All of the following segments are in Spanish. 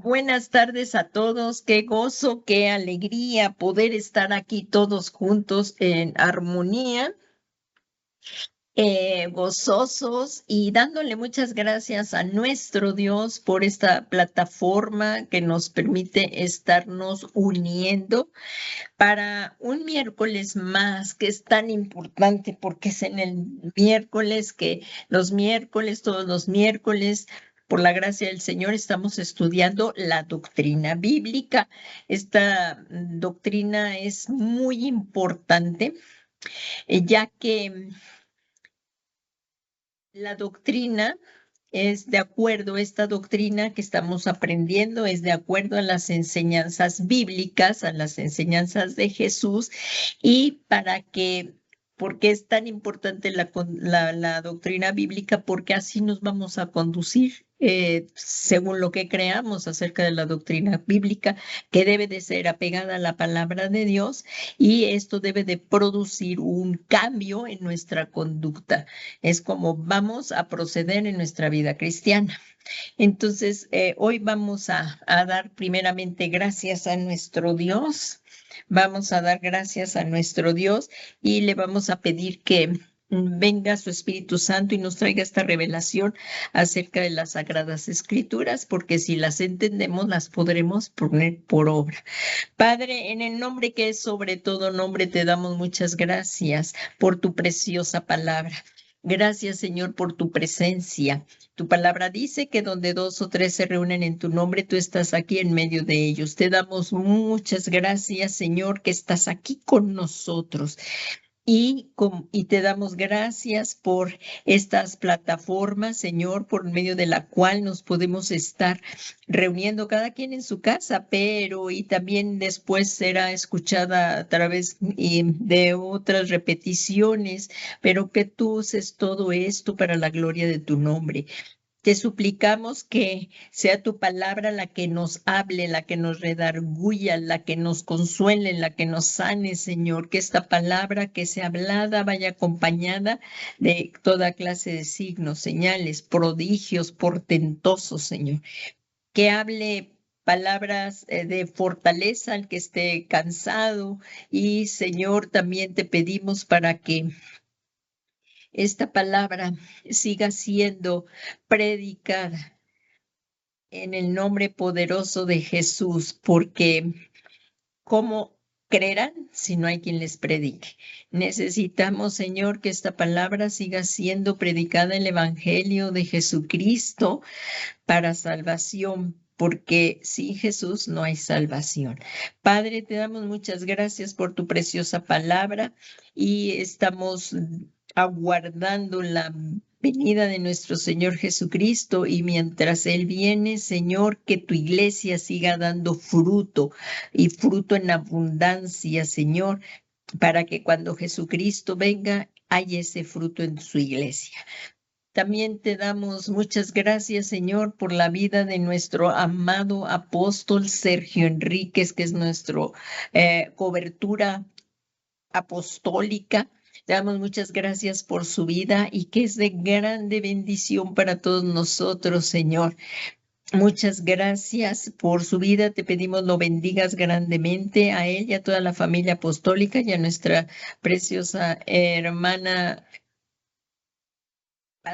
Buenas tardes a todos, qué gozo, qué alegría poder estar aquí todos juntos en armonía, gozosos y dándole muchas gracias a nuestro Dios por esta plataforma que nos permite estarnos uniendo para un miércoles más que es tan importante porque es en el miércoles que los miércoles, todos los miércoles. Por la gracia del Señor estamos estudiando la doctrina bíblica. Esta doctrina es muy importante, ya que la doctrina es de acuerdo, esta doctrina que estamos aprendiendo es de acuerdo a las enseñanzas bíblicas, a las enseñanzas de Jesús, y porque es tan importante la doctrina bíblica, porque así nos vamos a conducir según lo que creamos acerca de la doctrina bíblica, que debe de ser apegada a la palabra de Dios, y esto debe de producir un cambio en nuestra conducta. Es como vamos a proceder en nuestra vida cristiana. Entonces, hoy vamos a dar primeramente gracias a nuestro Dios. Vamos a dar gracias a nuestro Dios y le vamos a pedir que venga su Espíritu Santo y nos traiga esta revelación acerca de las Sagradas Escrituras, porque si las entendemos, las podremos poner por obra. Padre, en el nombre que es sobre todo nombre, te damos muchas gracias por tu preciosa palabra. Gracias, Señor, por tu presencia. Tu palabra dice que donde dos o tres se reúnen en tu nombre, tú estás aquí en medio de ellos. Te damos muchas gracias, Señor, que estás aquí con nosotros. Y te damos gracias por estas plataformas, Señor, por medio de la cual nos podemos estar reuniendo cada quien en su casa, pero y también después será escuchada a través de otras repeticiones, pero que tú uses todo esto para la gloria de tu nombre. Te suplicamos que sea tu palabra la que nos hable, la que nos redarguya, la que nos consuele, la que nos sane, Señor. Que esta palabra que sea hablada vaya acompañada de toda clase de signos, señales, prodigios, portentosos, Señor. Que hable palabras de fortaleza al que esté cansado. Y, Señor, también te pedimos para que esta palabra siga siendo predicada en el nombre poderoso de Jesús, porque ¿cómo creerán si no hay quien les predique? Necesitamos, Señor, que esta palabra siga siendo predicada en el Evangelio de Jesucristo para salvación, porque sin Jesús no hay salvación. Padre, te damos muchas gracias por tu preciosa palabra y estamos aguardando la venida de nuestro Señor Jesucristo, y mientras Él viene, Señor, que tu iglesia siga dando fruto y fruto en abundancia, Señor, para que cuando Jesucristo venga haya ese fruto en su iglesia. También te damos muchas gracias, Señor, por la vida de nuestro amado apóstol Sergio Enríquez, que es nuestro cobertura apostólica. Te damos muchas gracias por su vida y que es de grande bendición para todos nosotros, Señor. Muchas gracias por su vida. Te pedimos lo bendigas grandemente a él y a toda la familia apostólica y a nuestra preciosa hermana,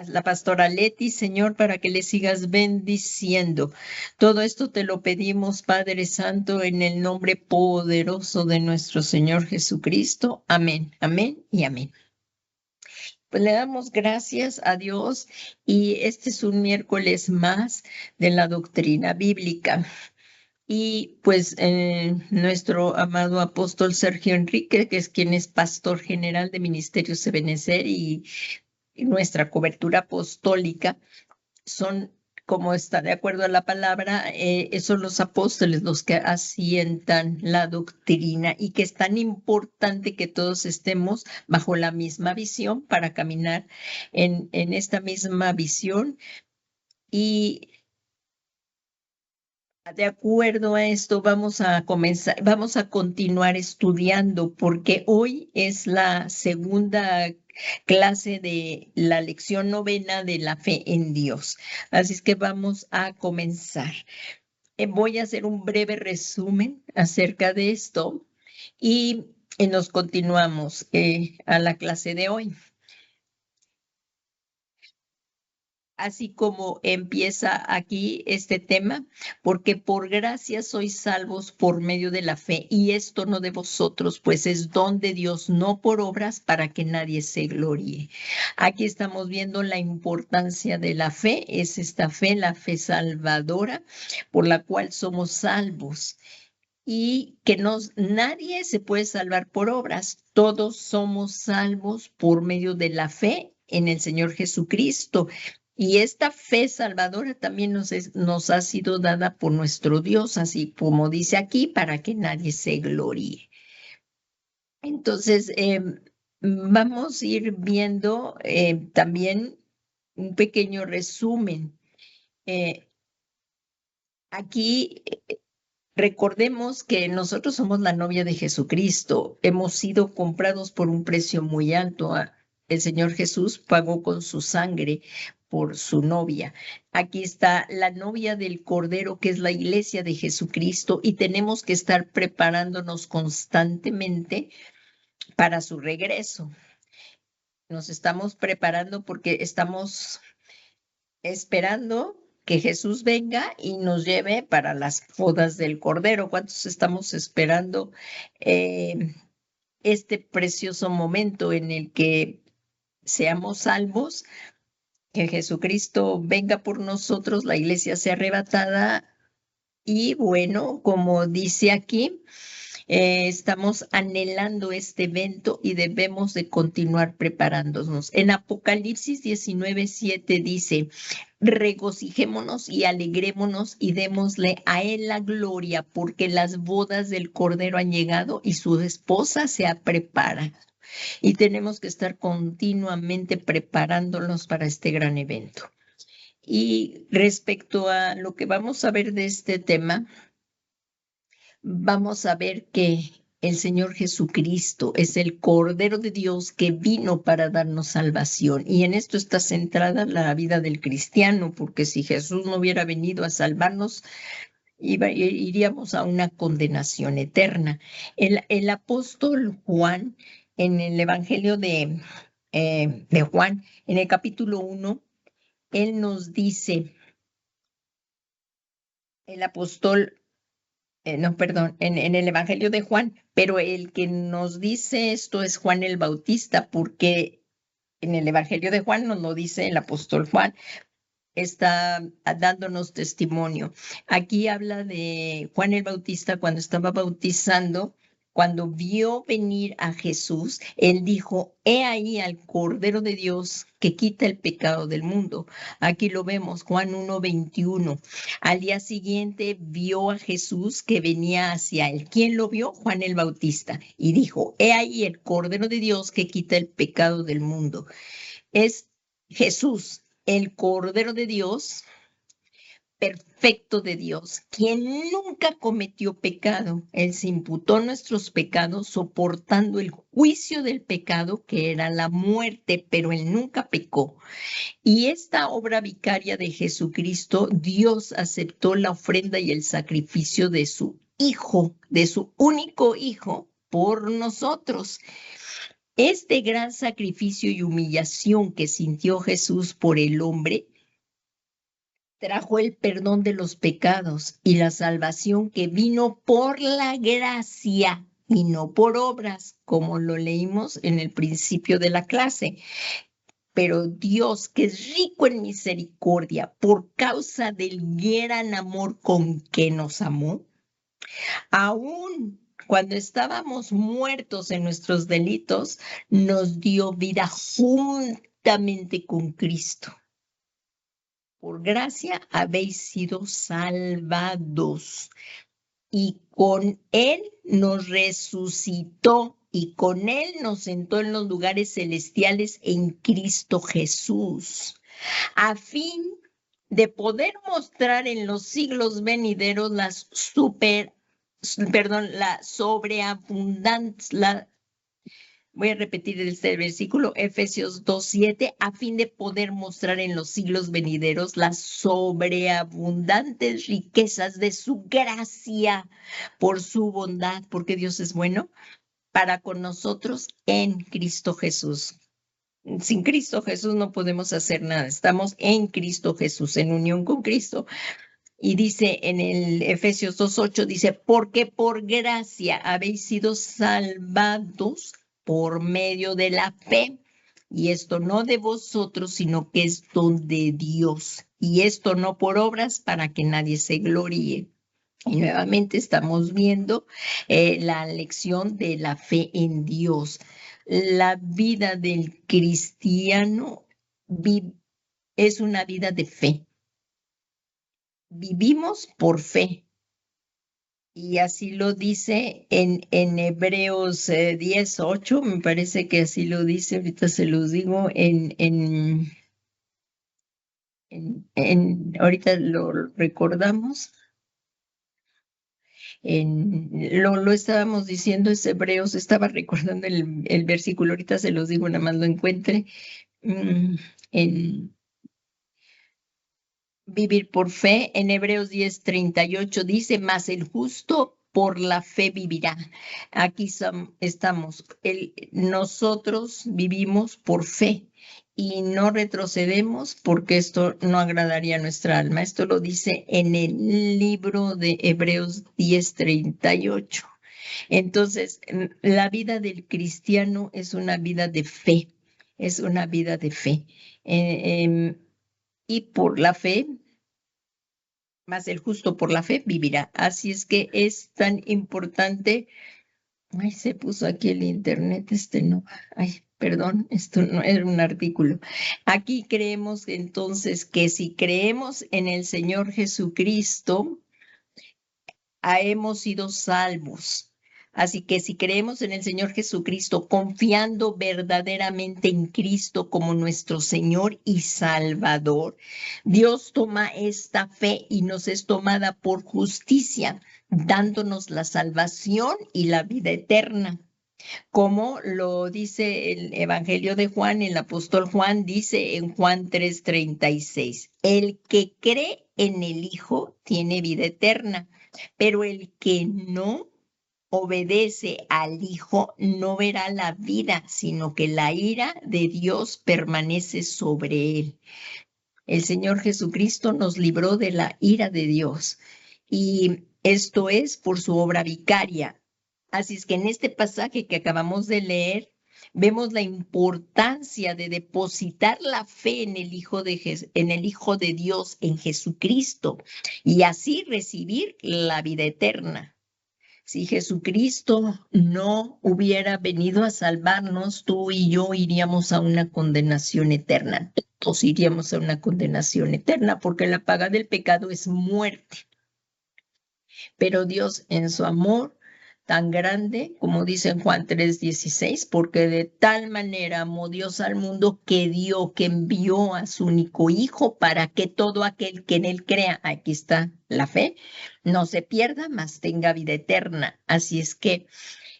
la pastora Leti, Señor, para que le sigas bendiciendo. Todo esto te lo pedimos, Padre Santo, en el nombre poderoso de nuestro Señor Jesucristo. Amén, amén y amén. Pues le damos gracias a Dios y este es un miércoles más de la doctrina bíblica. Y pues nuestro amado apóstol Sergio Enrique, que es quien es pastor general de Ministerios Ebenezer y nuestra cobertura apostólica, son, como está de acuerdo a la palabra, son los apóstoles los que asientan la doctrina, y que es tan importante que todos estemos bajo la misma visión para caminar en esta misma visión. Y de acuerdo a esto, vamos a continuar estudiando, porque hoy es la segunda clase de la lección novena de la fe en Dios. Así es que vamos a comenzar. Voy a hacer un breve resumen acerca de esto y nos continuamos a la clase de hoy. Así como empieza aquí este tema, porque por gracia sois salvos por medio de la fe, y esto no de vosotros, pues es don de Dios, no por obras, para que nadie se gloríe. Aquí estamos viendo la importancia de la fe, es esta fe, la fe salvadora, por la cual somos salvos. Y que nadie se puede salvar por obras, todos somos salvos por medio de la fe en el Señor Jesucristo. Y esta fe salvadora también nos ha sido dada por nuestro Dios, así como dice aquí, para que nadie se gloríe. Entonces, vamos a ir viendo también un pequeño resumen. Aquí recordemos que nosotros somos la novia de Jesucristo. Hemos sido comprados por un precio muy alto. El Señor Jesús pagó con su sangre por su novia. Aquí está la novia del Cordero, que es la iglesia de Jesucristo, y tenemos que estar preparándonos constantemente para su regreso. Nos estamos preparando porque estamos esperando que Jesús venga y nos lleve para las bodas del Cordero. ¿Cuántos estamos esperando este precioso momento en el que seamos salvos, que Jesucristo venga por nosotros, la iglesia sea arrebatada? Y bueno, como dice aquí, estamos anhelando este evento y debemos de continuar preparándonos. En Apocalipsis 19:7 dice: regocijémonos y alegrémonos y démosle a él la gloria, porque las bodas del Cordero han llegado y su esposa se prepara. Y tenemos que estar continuamente preparándonos para este gran evento. Y respecto a lo que vamos a ver de este tema, vamos a ver que el Señor Jesucristo es el Cordero de Dios que vino para darnos salvación. Y en esto está centrada la vida del cristiano, porque si Jesús no hubiera venido a salvarnos, iríamos a una condenación eterna. El apóstol Juan, en el Evangelio de Juan, en el capítulo 1, él nos dice, el apóstol no, perdón, en el Evangelio de Juan, pero el que nos dice esto es Juan el Bautista, porque en el Evangelio de Juan nos lo dice el apóstol Juan, está dándonos testimonio. Aquí habla de Juan el Bautista cuando estaba bautizando. Cuando vio venir a Jesús, él dijo: he ahí al Cordero de Dios que quita el pecado del mundo. Aquí lo vemos, Juan 1:21. Al día siguiente vio a Jesús que venía hacia él. ¿Quién lo vio? Juan el Bautista. Y dijo: he ahí el Cordero de Dios que quita el pecado del mundo. Es Jesús, el Cordero de Dios, perfecto de Dios, quien nunca cometió pecado. Él se imputó nuestros pecados, soportando el juicio del pecado, que era la muerte, pero él nunca pecó. Y esta obra vicaria de Jesucristo, Dios aceptó la ofrenda y el sacrificio de su Hijo, de su único Hijo, por nosotros. Este gran sacrificio y humillación que sintió Jesús por el hombre trajo el perdón de los pecados y la salvación que vino por la gracia y no por obras, como lo leímos en el principio de la clase. Pero Dios, que es rico en misericordia, por causa del gran amor con que nos amó, aún cuando estábamos muertos en nuestros delitos, nos dio vida juntamente con Cristo. Por gracia habéis sido salvados, y con Él nos resucitó, y con Él nos sentó en los lugares celestiales en Cristo Jesús, a fin de poder mostrar en los siglos venideros la sobreabundancia, Voy a repetir este versículo, Efesios 2:7, a fin de poder mostrar en los siglos venideros las sobreabundantes riquezas de su gracia por su bondad, porque Dios es bueno, para con nosotros en Cristo Jesús. Sin Cristo Jesús no podemos hacer nada. Estamos en Cristo Jesús, en unión con Cristo. Y dice en el Efesios 2:8, dice, porque por gracia habéis sido salvados por medio de la fe. Y esto no de vosotros, sino que es don de Dios. Y esto no por obras para que nadie se gloríe. Y nuevamente estamos viendo la lección de la fe en Dios. La vida del cristiano es una vida de fe. Vivimos por fe. Y así lo dice en Hebreos 10:8, me parece que así lo dice, ahorita se los digo, ahorita lo recordamos. Lo estábamos diciendo, es Hebreos, estaba recordando el versículo, ahorita se los digo, nada más lo encuentre. En vivir por fe, en Hebreos 10:38 dice, mas el justo por la fe vivirá. Aquí estamos, nosotros vivimos por fe y no retrocedemos porque esto no agradaría a nuestra alma. Esto lo dice en el libro de Hebreos 10:38. Entonces, la vida del cristiano es una vida de fe, es una vida de fe. Y por la fe, más el justo por la fe vivirá. Así es que es tan importante. Ay, se puso aquí el internet, no. Ay, perdón, esto no era un artículo. Aquí creemos entonces que si creemos en el Señor Jesucristo, hemos sido salvos. Así que si creemos en el Señor Jesucristo, confiando verdaderamente en Cristo como nuestro Señor y Salvador, Dios toma esta fe y nos es tomada por justicia, dándonos la salvación y la vida eterna. Como lo dice el Evangelio de Juan, el apóstol Juan dice en Juan 3:36, el que cree en el Hijo tiene vida eterna, pero el que no obedece al Hijo no verá la vida, sino que la ira de Dios permanece sobre él. El Señor Jesucristo nos libró de la ira de Dios y esto es por su obra vicaria. Así es que en este pasaje que acabamos de leer, vemos la importancia de depositar la fe en el Hijo de Dios, en Jesucristo, y así recibir la vida eterna. Si Jesucristo no hubiera venido a salvarnos, tú y yo iríamos a una condenación eterna. Todos iríamos a una condenación eterna porque la paga del pecado es muerte. Pero Dios en su amor tan grande, como dice en Juan 3:16, porque de tal manera amó Dios al mundo que envió a su único Hijo para que todo aquel que en él crea, aquí está la fe, no se pierda, mas tenga vida eterna. Así es que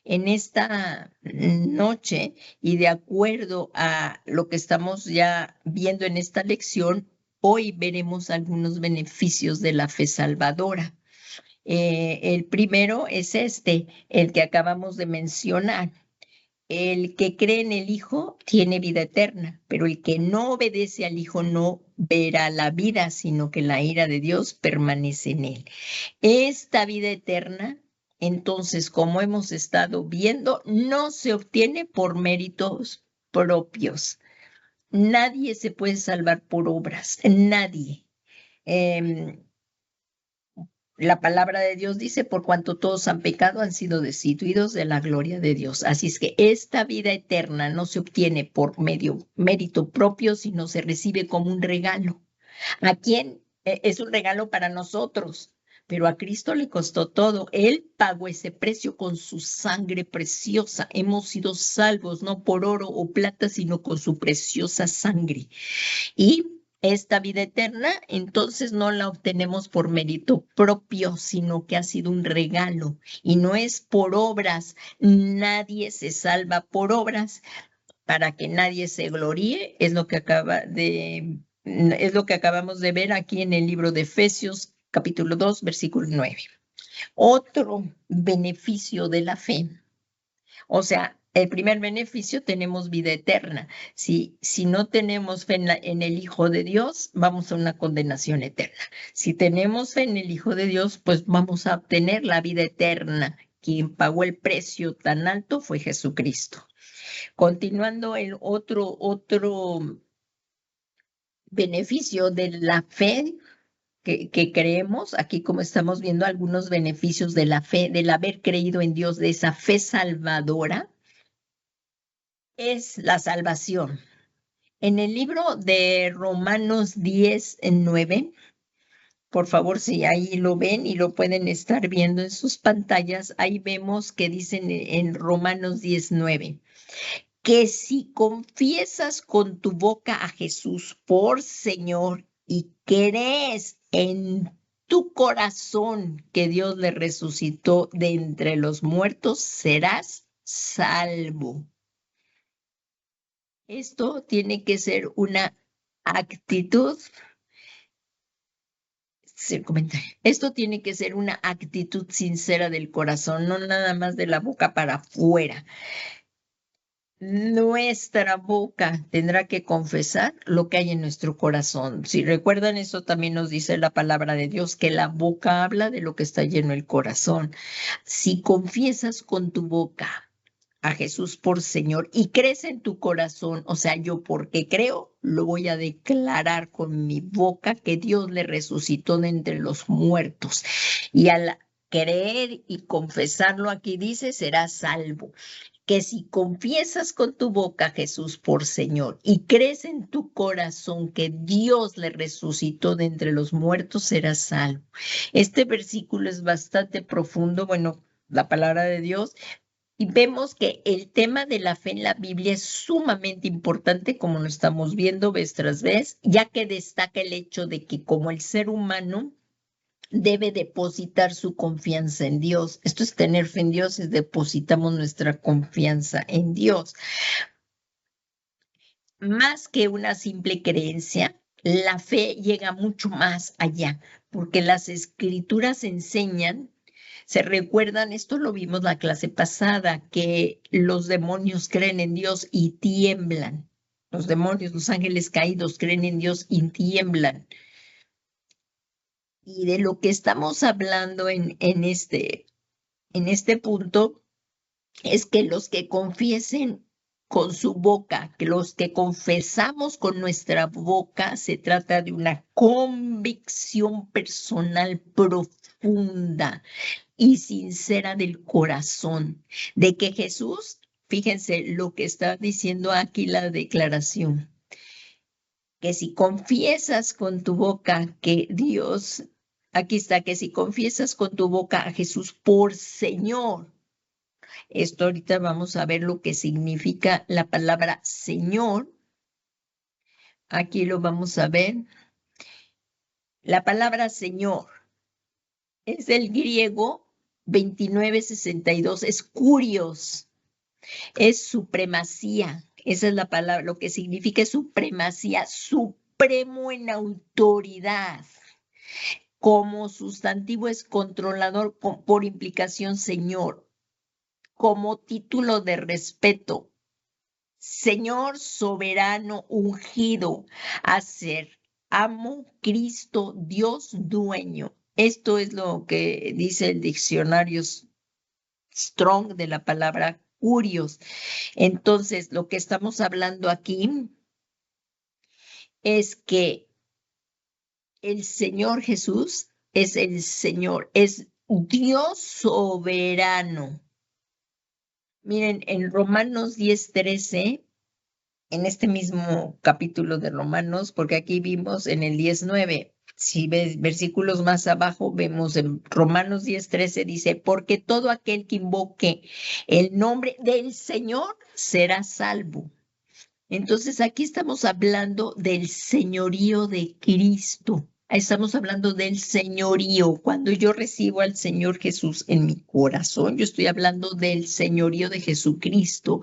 en esta noche y de acuerdo a lo que estamos ya viendo en esta lección, hoy veremos algunos beneficios de la fe salvadora. El primero es el que acabamos de mencionar. El que cree en el Hijo tiene vida eterna, pero el que no obedece al Hijo no verá la vida, sino que la ira de Dios permanece en él. Esta vida eterna, entonces, como hemos estado viendo, no se obtiene por méritos propios. Nadie se puede salvar por obras, nadie. La palabra de Dios dice, por cuanto todos han pecado, han sido destituidos de la gloria de Dios. Así es que esta vida eterna no se obtiene por mérito propio, sino se recibe como un regalo. ¿A quién? Es un regalo para nosotros, pero a Cristo le costó todo. Él pagó ese precio con su sangre preciosa. Hemos sido salvos no por oro o plata, sino con su preciosa sangre. Y esta vida eterna, entonces no la obtenemos por mérito propio, sino que ha sido un regalo y no es por obras. Nadie se salva por obras para que nadie se gloríe, es lo que acabamos de ver aquí en el libro de Efesios, capítulo 2, versículo 9. Otro beneficio de la fe, o sea, el primer beneficio, tenemos vida eterna. Si no tenemos fe en el Hijo de Dios, vamos a una condenación eterna. Si tenemos fe en el Hijo de Dios, pues vamos a obtener la vida eterna. Quien pagó el precio tan alto fue Jesucristo. Continuando, el otro beneficio de la fe que creemos, aquí como estamos viendo algunos beneficios de la fe, del haber creído en Dios, de esa fe salvadora, es la salvación. En el libro de Romanos 10:9, por favor, si ahí lo ven y lo pueden estar viendo en sus pantallas, ahí vemos que dicen en Romanos 10:9, que si confiesas con tu boca a Jesús por Señor y crees en tu corazón que Dios le resucitó de entre los muertos, serás salvo. Esto tiene que ser una actitud, esto tiene que ser una actitud sincera del corazón, no nada más de la boca para afuera. Nuestra boca tendrá que confesar lo que hay en nuestro corazón. Si recuerdan, eso también nos dice la palabra de Dios, que la boca habla de lo que está lleno el corazón. Si confiesas con tu boca a Jesús por Señor y crees en tu corazón, o sea, yo porque creo, lo voy a declarar con mi boca que Dios le resucitó de entre los muertos. Y al creer y confesarlo, aquí dice, serás salvo. Que si confiesas con tu boca a Jesús por Señor y crees en tu corazón que Dios le resucitó de entre los muertos, serás salvo. Este versículo es bastante profundo, bueno, la palabra de Dios, y vemos que el tema de la fe en la Biblia es sumamente importante, como lo estamos viendo vez tras vez, ya que destaca el hecho de que como el ser humano debe depositar su confianza en Dios. Esto es tener fe en Dios, es depositamos nuestra confianza en Dios. Más que una simple creencia, la fe llega mucho más allá, porque las escrituras enseñan, se recuerdan, esto lo vimos la clase pasada, que los demonios creen en Dios y tiemblan. Los demonios, los ángeles caídos creen en Dios y tiemblan. Y de lo que estamos hablando en este punto es que los que confiesen con su boca, que los que confesamos con nuestra boca, se trata de una convicción personal profunda y sincera del corazón, de que Jesús, fíjense lo que está diciendo aquí la declaración, que si confiesas con tu boca que Dios, aquí está, que si confiesas con tu boca a Jesús por Señor. Esto ahorita vamos a ver lo que significa la palabra Señor. Aquí lo vamos a ver. La palabra Señor es del griego 2962, es kurios, es supremacía. Esa es la palabra, lo que significa supremacía, supremo en autoridad. Como sustantivo es controlador, por implicación Señor. Como título de respeto, Señor soberano ungido, a ser amo, Cristo, Dios dueño. Esto es lo que dice el diccionario Strong de la palabra kurios. Entonces, lo que estamos hablando aquí es que el Señor Jesús es el Señor, es Dios soberano. Miren, en Romanos 10:13, en este mismo capítulo de Romanos, porque aquí vimos en el 10:9, si ves versículos más abajo, vemos en Romanos 10:13, dice, porque todo aquel que invoque el nombre del Señor será salvo. Entonces aquí estamos hablando del señorío de Cristo. Estamos hablando del señorío. Cuando yo recibo al Señor Jesús en mi corazón, yo estoy hablando del señorío de Jesucristo,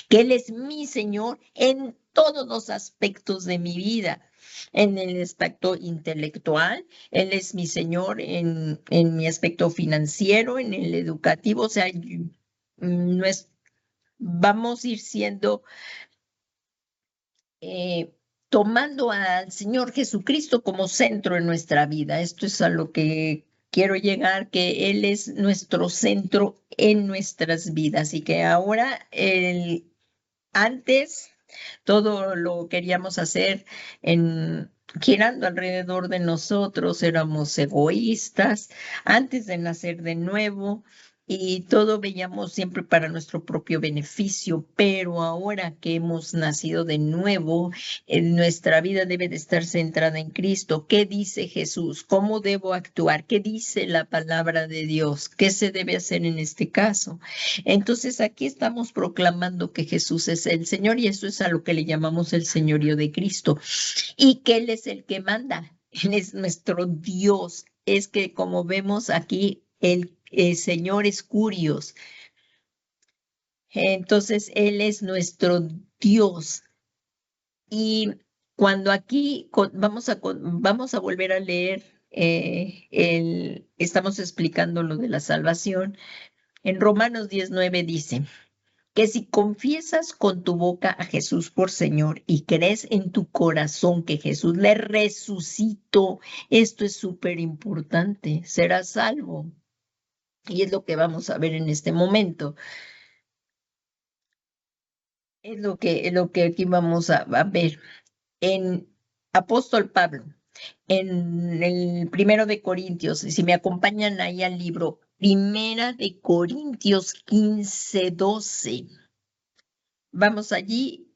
que Él es mi Señor en todos los aspectos de mi vida. En el aspecto intelectual, Él es mi Señor en mi aspecto financiero, en el educativo, o sea, no es, vamos a ir siendo eh, tomando al Señor Jesucristo como centro en nuestra vida. Esto es a lo que quiero llegar, que Él es nuestro centro en nuestras vidas y que ahora, antes, todo lo queríamos hacer girando alrededor de nosotros, éramos egoístas antes de nacer de nuevo y todo veíamos siempre para nuestro propio beneficio, pero ahora que hemos nacido de nuevo, nuestra vida debe de estar centrada en Cristo. ¿Qué dice Jesús? ¿Cómo debo actuar? ¿Qué dice la palabra de Dios? ¿Qué se debe hacer en este caso? Entonces aquí estamos proclamando que Jesús es el Señor y eso es a lo que le llamamos el señorío de Cristo y que Él es el que manda. Él es nuestro Dios. Es que como vemos aquí, el Señor es Curios. Entonces Él es nuestro Dios. Y cuando aquí vamos a volver a leer, estamos explicando lo de la salvación. En Romanos 19 dice que si confiesas con tu boca a Jesús por Señor y crees en tu corazón que Jesús le resucitó, esto es súper importante, serás salvo. Y es lo que vamos a ver en este momento. Es lo que aquí vamos a ver. En Apóstol Pablo, en el primero de Corintios, si me acompañan ahí al libro, Primera de Corintios 15:12. Vamos allí.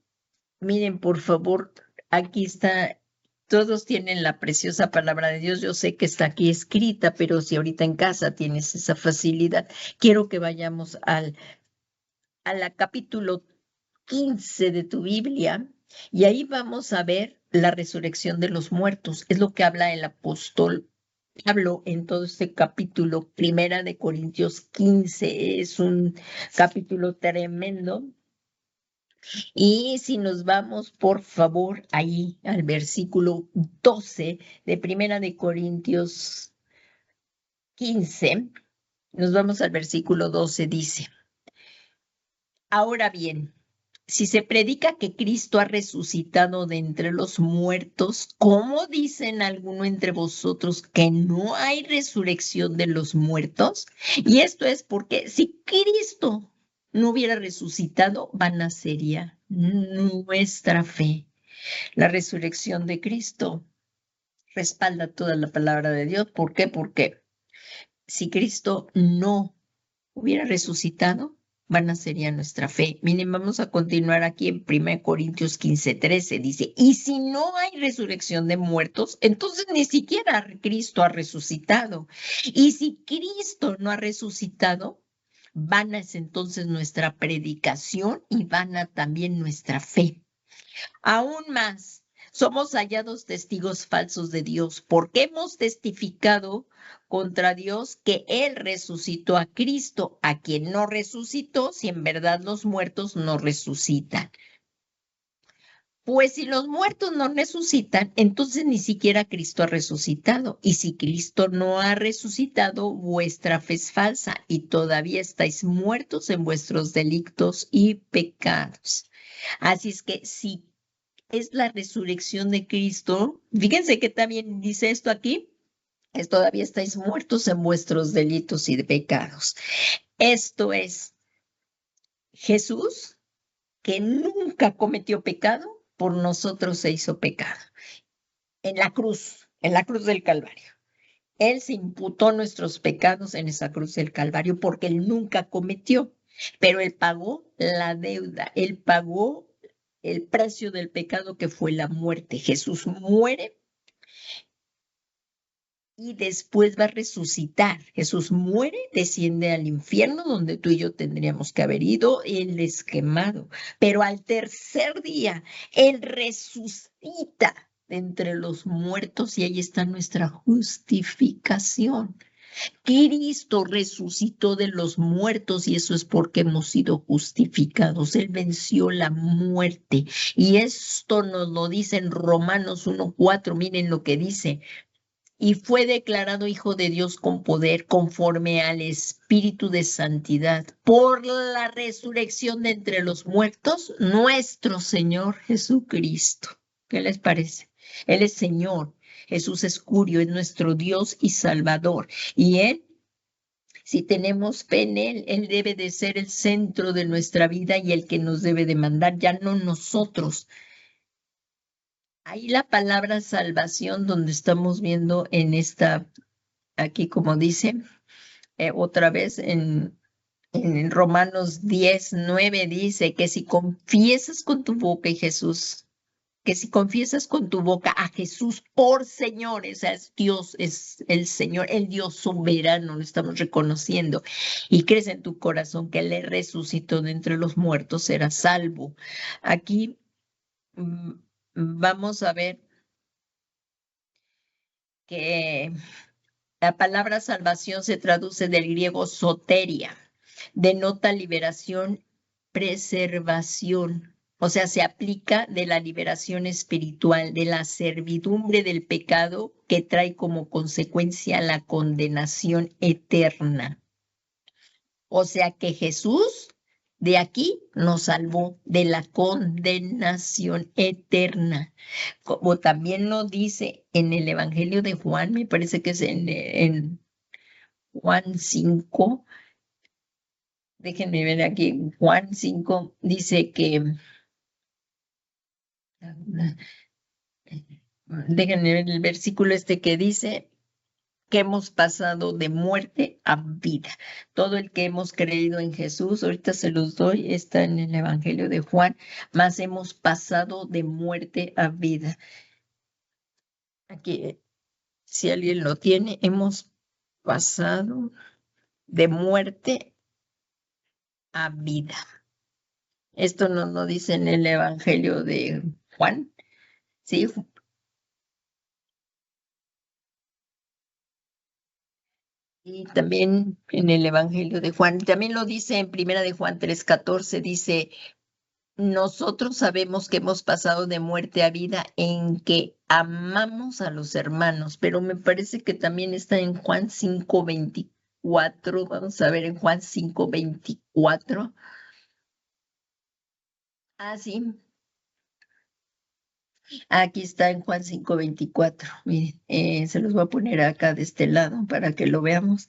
Miren, por favor, aquí está, todos tienen la preciosa palabra de Dios. Yo sé que está aquí escrita, pero si ahorita en casa tienes esa facilidad, quiero que vayamos a la capítulo 15 de tu Biblia y ahí vamos a ver la resurrección de los muertos. Es lo que habla el apóstol Pablo en todo este capítulo, Primera de Corintios 15. Es un capítulo tremendo. Y si nos vamos, por favor, ahí al versículo 12 de Primera de Corintios 15, nos vamos al versículo 12, dice, ahora bien, si se predica que Cristo ha resucitado de entre los muertos, ¿cómo dicen alguno entre vosotros que no hay resurrección de los muertos? Y esto es porque si Cristo no hubiera resucitado, vana sería nuestra fe. La resurrección de Cristo respalda toda la palabra de Dios. ¿Por qué? Porque si Cristo no hubiera resucitado, vana sería nuestra fe. Miren, vamos a continuar aquí en 1 Corintios 15:13. Dice, y si no hay resurrección de muertos, entonces ni siquiera Cristo ha resucitado. Y si Cristo no ha resucitado, vana es entonces nuestra predicación y vana también nuestra fe. Aún más, somos hallados testigos falsos de Dios porque hemos testificado contra Dios que Él resucitó a Cristo, a quien no resucitó, si en verdad los muertos no resucitan. Pues si los muertos no resucitan, entonces ni siquiera Cristo ha resucitado. Y si Cristo no ha resucitado, vuestra fe es falsa y todavía estáis muertos en vuestros delitos y pecados. Así es que si es la resurrección de Cristo. Fíjense que también dice esto aquí, es todavía estáis muertos en vuestros delitos y pecados. Esto es Jesús, que nunca cometió pecado, por nosotros se hizo pecado. En la cruz del Calvario. Él se imputó nuestros pecados en esa cruz del Calvario porque él nunca cometió, pero él pagó la deuda, él pagó el precio del pecado que fue la muerte. Jesús muere y después va a resucitar. Jesús muere, desciende al infierno donde tú y yo tendríamos que haber ido, Él es quemado, pero al tercer día Él resucita de entre los muertos y ahí está nuestra justificación. Cristo resucitó de los muertos y eso es porque hemos sido justificados. Él venció la muerte y esto nos lo dice en Romanos 1:4. Miren lo que dice. Y fue declarado Hijo de Dios con poder conforme al Espíritu de Santidad por la resurrección de entre los muertos, nuestro Señor Jesucristo. ¿Qué les parece? Él es Señor. Jesús es Curio, es nuestro Dios y Salvador. Y Él, si tenemos fe en Él, Él debe de ser el centro de nuestra vida y el que nos debe de mandar, ya no nosotros. Ahí la palabra salvación, donde estamos viendo en esta, aquí como dice, otra vez en Romanos 10:9 dice que si confiesas con tu boca y Jesús, que si confiesas con tu boca a Jesús por Señor, o sea, es Dios, es el Señor, el Dios soberano, lo estamos reconociendo, y crees en tu corazón que Él resucitó de entre los muertos, serás salvo. Aquí vamos a ver que la palabra salvación se traduce del griego soteria, denota liberación, preservación. O sea, se aplica de la liberación espiritual, de la servidumbre del pecado que trae como consecuencia la condenación eterna. O sea que Jesús de aquí nos salvó de la condenación eterna. Como también lo dice en el Evangelio de Juan, me parece que es en Juan 5. Déjenme ver aquí, Juan 5 dice que, déjenme ver el versículo este que dice que hemos pasado de muerte a vida. Todo el que hemos creído en Jesús, ahorita se los doy, está en el Evangelio de Juan, más hemos pasado de muerte a vida. Aquí, si alguien lo tiene, hemos pasado de muerte a vida. Esto nos lo dice en el Evangelio de Juan, ¿sí? Y también en el Evangelio de Juan, también lo dice en Primera de Juan 3:14, dice, nosotros sabemos que hemos pasado de muerte a vida en que amamos a los hermanos, pero me parece que también está en Juan 5:24, vamos a ver en Juan 5:24. Ah, sí, aquí está en Juan 5:24. Miren, se los voy a poner acá de este lado para que lo veamos.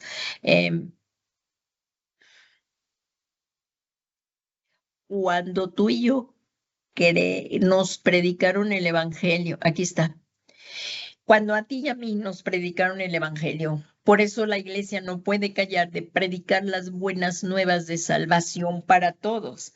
Cuando tú y yo nos predicaron el Evangelio, aquí está. Cuando a ti y a mí nos predicaron el Evangelio, por eso la iglesia no puede callar de predicar las buenas nuevas de salvación para todos.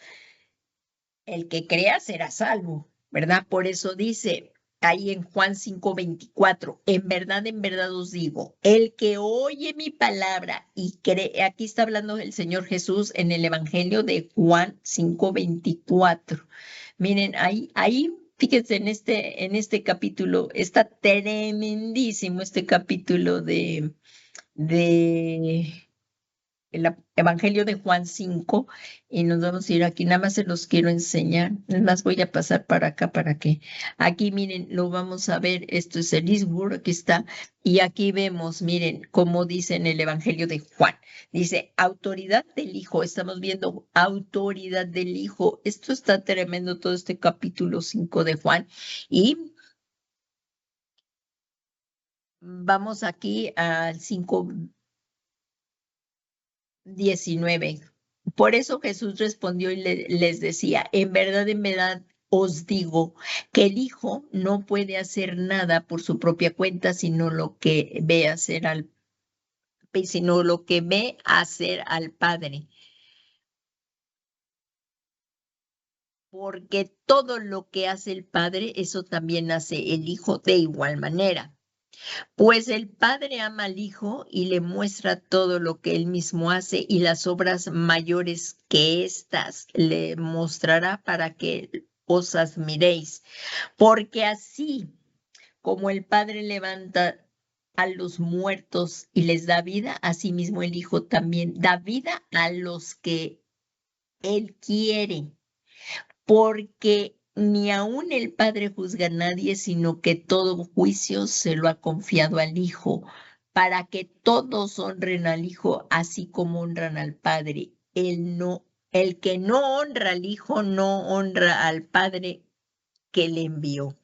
El que crea será salvo, ¿verdad? Por eso dice ahí en Juan 5:24, en verdad os digo, el que oye mi palabra y cree, aquí está hablando el Señor Jesús en el Evangelio de Juan 5:24. Miren, ahí, fíjense en este capítulo, está tremendísimo este capítulo de el Evangelio de Juan 5 y nos vamos a ir aquí, nada más se los quiero enseñar, es más voy a pasar para acá para que, aquí miren, lo vamos a ver, esto es el Eastwood, aquí está, y aquí vemos, miren, cómo dice en el Evangelio de Juan, dice, autoridad del Hijo, estamos viendo autoridad del Hijo, esto está tremendo todo este capítulo 5 de Juan, y vamos aquí al 5:19. Por eso Jesús respondió y les decía, en verdad os digo que el Hijo no puede hacer nada por su propia cuenta, sino lo que ve hacer al Padre. Porque todo lo que hace el Padre, eso también hace el Hijo de igual manera. Pues el Padre ama al Hijo y le muestra todo lo que él mismo hace y las obras mayores que éstas le mostrará para que os admiréis. Porque así como el Padre levanta a los muertos y les da vida, asimismo el Hijo también da vida a los que él quiere, porque ni aun el Padre juzga a nadie, sino que todo juicio se lo ha confiado al Hijo, para que todos honren al Hijo, así como honran al Padre. El que no honra al Hijo, no honra al Padre que le envió.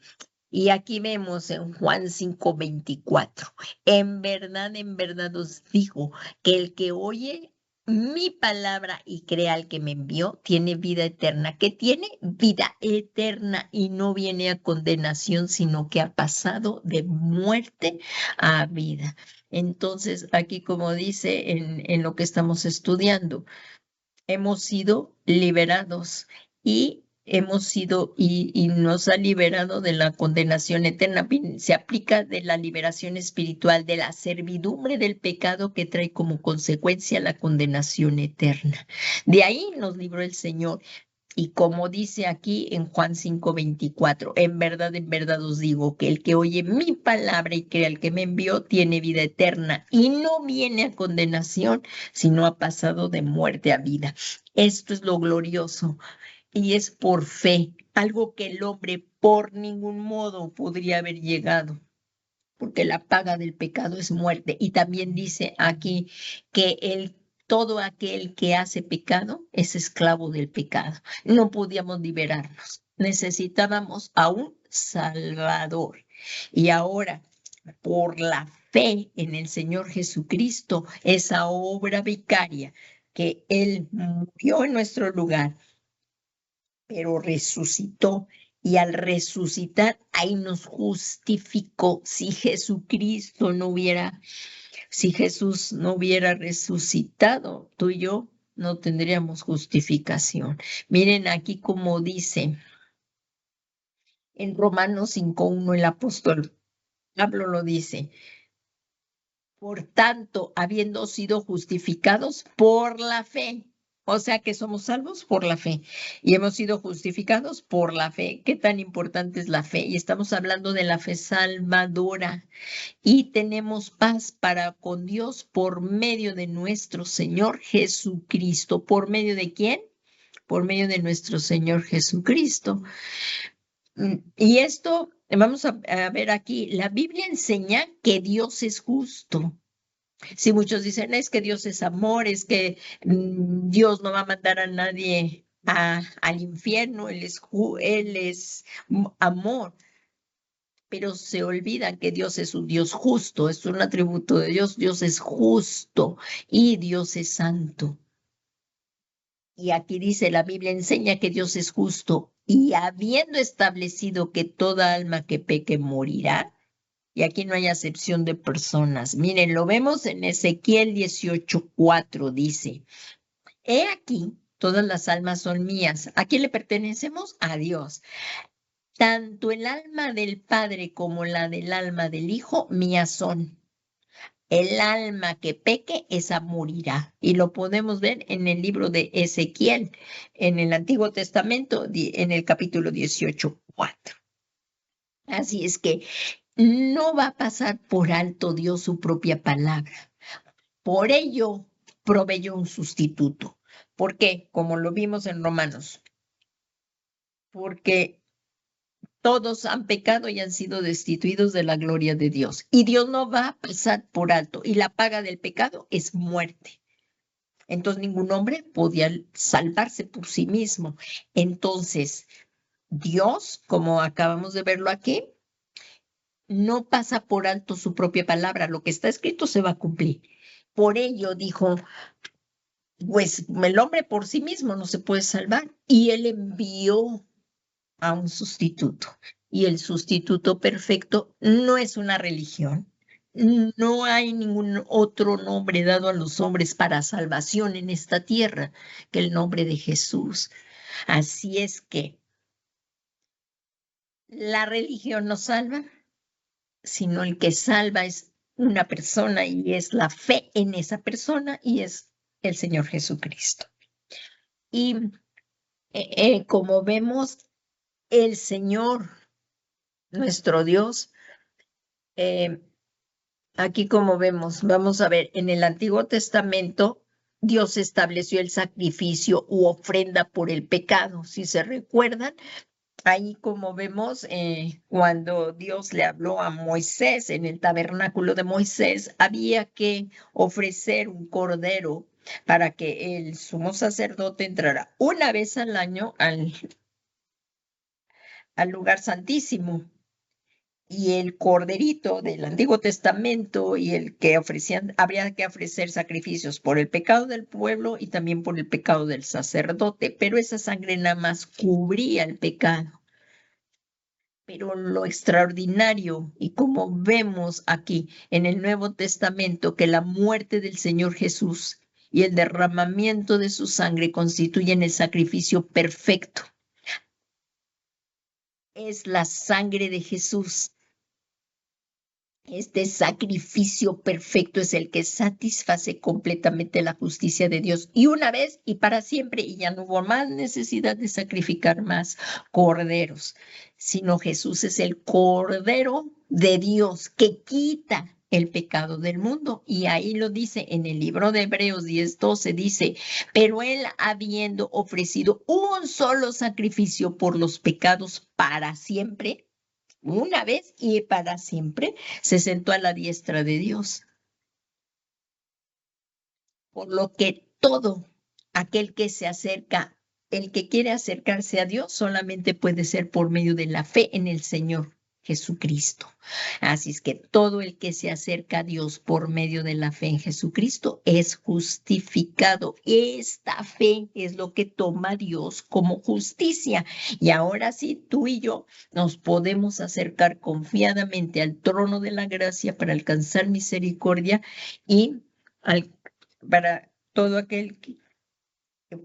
Y aquí vemos en Juan 5:24, en verdad os digo que el que oye mi palabra y crea al que me envió, tiene vida eterna, que tiene vida eterna y no viene a condenación, sino que ha pasado de muerte a vida. Entonces, aquí como dice en lo que estamos estudiando, hemos sido liberados y hemos sido y nos ha liberado de la condenación eterna. Se aplica de la liberación espiritual, de la servidumbre del pecado que trae como consecuencia la condenación eterna. De ahí nos libró el Señor. Y como dice aquí en Juan 5:24, en verdad os digo que el que oye mi palabra y cree al que me envió tiene vida eterna y no viene a condenación, sino ha pasado de muerte a vida. Esto es lo glorioso y es por fe, algo que el hombre por ningún modo podría haber llegado, porque la paga del pecado es muerte. Y también dice aquí que todo aquel que hace pecado es esclavo del pecado. No podíamos liberarnos. Necesitábamos a un Salvador. Y ahora, por la fe en el Señor Jesucristo, esa obra vicaria que Él murió en nuestro lugar, pero resucitó. Y al resucitar, ahí nos justificó. Si Jesús no hubiera resucitado, tú y yo no tendríamos justificación. Miren aquí como dice en Romanos 5:1 el apóstol Pablo lo dice. Por tanto, habiendo sido justificados por la fe, o sea que somos salvos por la fe y hemos sido justificados por la fe. ¿Qué tan importante es la fe? Y estamos hablando de la fe salvadora y tenemos paz para con Dios por medio de nuestro Señor Jesucristo. ¿Por medio de quién? Por medio de nuestro Señor Jesucristo. Y esto, vamos a ver aquí, la Biblia enseña que Dios es justo. Si muchos dicen, es que Dios es amor, es que Dios no va a mandar a nadie al infierno, Él es amor, pero se olvidan que Dios es un Dios justo, es un atributo de Dios, Dios es justo y Dios es santo. Y aquí dice, la Biblia enseña que Dios es justo y habiendo establecido que toda alma que peque morirá, y aquí no hay acepción de personas. Miren, lo vemos en Ezequiel 18:4, dice, he aquí, todas las almas son mías. ¿A quién le pertenecemos? A Dios. Tanto el alma del Padre como la del alma del Hijo, mías son. El alma que peque, esa morirá. Y lo podemos ver en el libro de Ezequiel, en el Antiguo Testamento, en el capítulo 18:4. Así es que no va a pasar por alto Dios su propia palabra. Por ello, proveyó un sustituto. ¿Por qué? Como lo vimos en Romanos. Porque todos han pecado y han sido destituidos de la gloria de Dios. Y Dios no va a pasar por alto. Y la paga del pecado es muerte. Entonces ningún hombre podía salvarse por sí mismo. Entonces, Dios, como acabamos de verlo aquí, no pasa por alto su propia palabra. Lo que está escrito se va a cumplir. Por ello dijo, pues el hombre por sí mismo no se puede salvar. Y él envió a un sustituto. Y el sustituto perfecto no es una religión. No hay ningún otro nombre dado a los hombres para salvación en esta tierra que el nombre de Jesús. Así es que la religión nos salva, sino el que salva es una persona y es la fe en esa persona y es el Señor Jesucristo. Y como vemos, el Señor, nuestro Dios, aquí como vemos, vamos a ver, en el Antiguo Testamento, Dios estableció el sacrificio u ofrenda por el pecado. Si se recuerdan, ahí como vemos, cuando Dios le habló a Moisés en el tabernáculo de Moisés, había que ofrecer un cordero para que el sumo sacerdote entrara una vez al año al lugar santísimo. Y el corderito del Antiguo Testamento y el que ofrecían, habría que ofrecer sacrificios por el pecado del pueblo y también por el pecado del sacerdote, pero esa sangre nada más cubría el pecado. Pero lo extraordinario, y como vemos aquí en el Nuevo Testamento, que la muerte del Señor Jesús y el derramamiento de su sangre constituyen el sacrificio perfecto. Es la sangre de Jesús. Este sacrificio perfecto es el que satisface completamente la justicia de Dios y una vez y para siempre, y ya no hubo más necesidad de sacrificar más corderos, sino Jesús es el Cordero de Dios que quita el pecado del mundo. Y ahí lo dice en el libro de Hebreos 10:12, dice, pero él habiendo ofrecido un solo sacrificio por los pecados para siempre, una vez y para siempre, se sentó a la diestra de Dios. Por lo que todo aquel que se acerca, el que quiere acercarse a Dios, solamente puede ser por medio de la fe en el Señor Jesucristo. Así es que todo el que se acerca a Dios por medio de la fe en Jesucristo es justificado. Esta fe es lo que toma Dios como justicia. Y ahora sí, tú y yo nos podemos acercar confiadamente al trono de la gracia para alcanzar misericordia y para todo aquel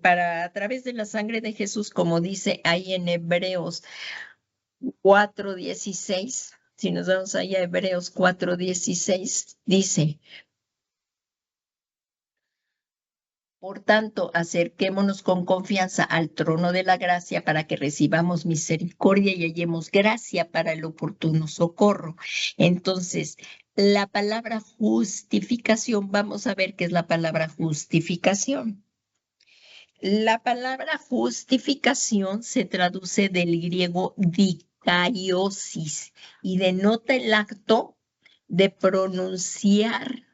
para a través de la sangre de Jesús, como dice ahí en Hebreos 4:16, si nos vamos ahí a Hebreos 4:16, dice, por tanto, acerquémonos con confianza al trono de la gracia para que recibamos misericordia y hallemos gracia para el oportuno socorro. Entonces, la palabra justificación, vamos a ver qué es la palabra justificación. La palabra justificación se traduce del griego dikariosis y denota el acto de pronunciar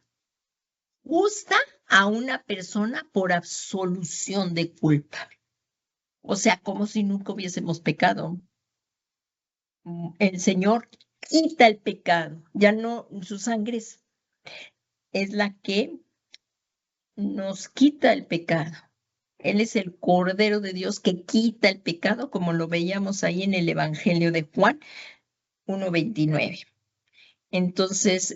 justa a una persona por absolución de culpa. O sea, como si nunca hubiésemos pecado. El Señor quita el pecado, ya no, su sangre es la que nos quita el pecado. Él es el Cordero de Dios que quita el pecado, como lo veíamos ahí en el Evangelio de Juan 1:29. Entonces,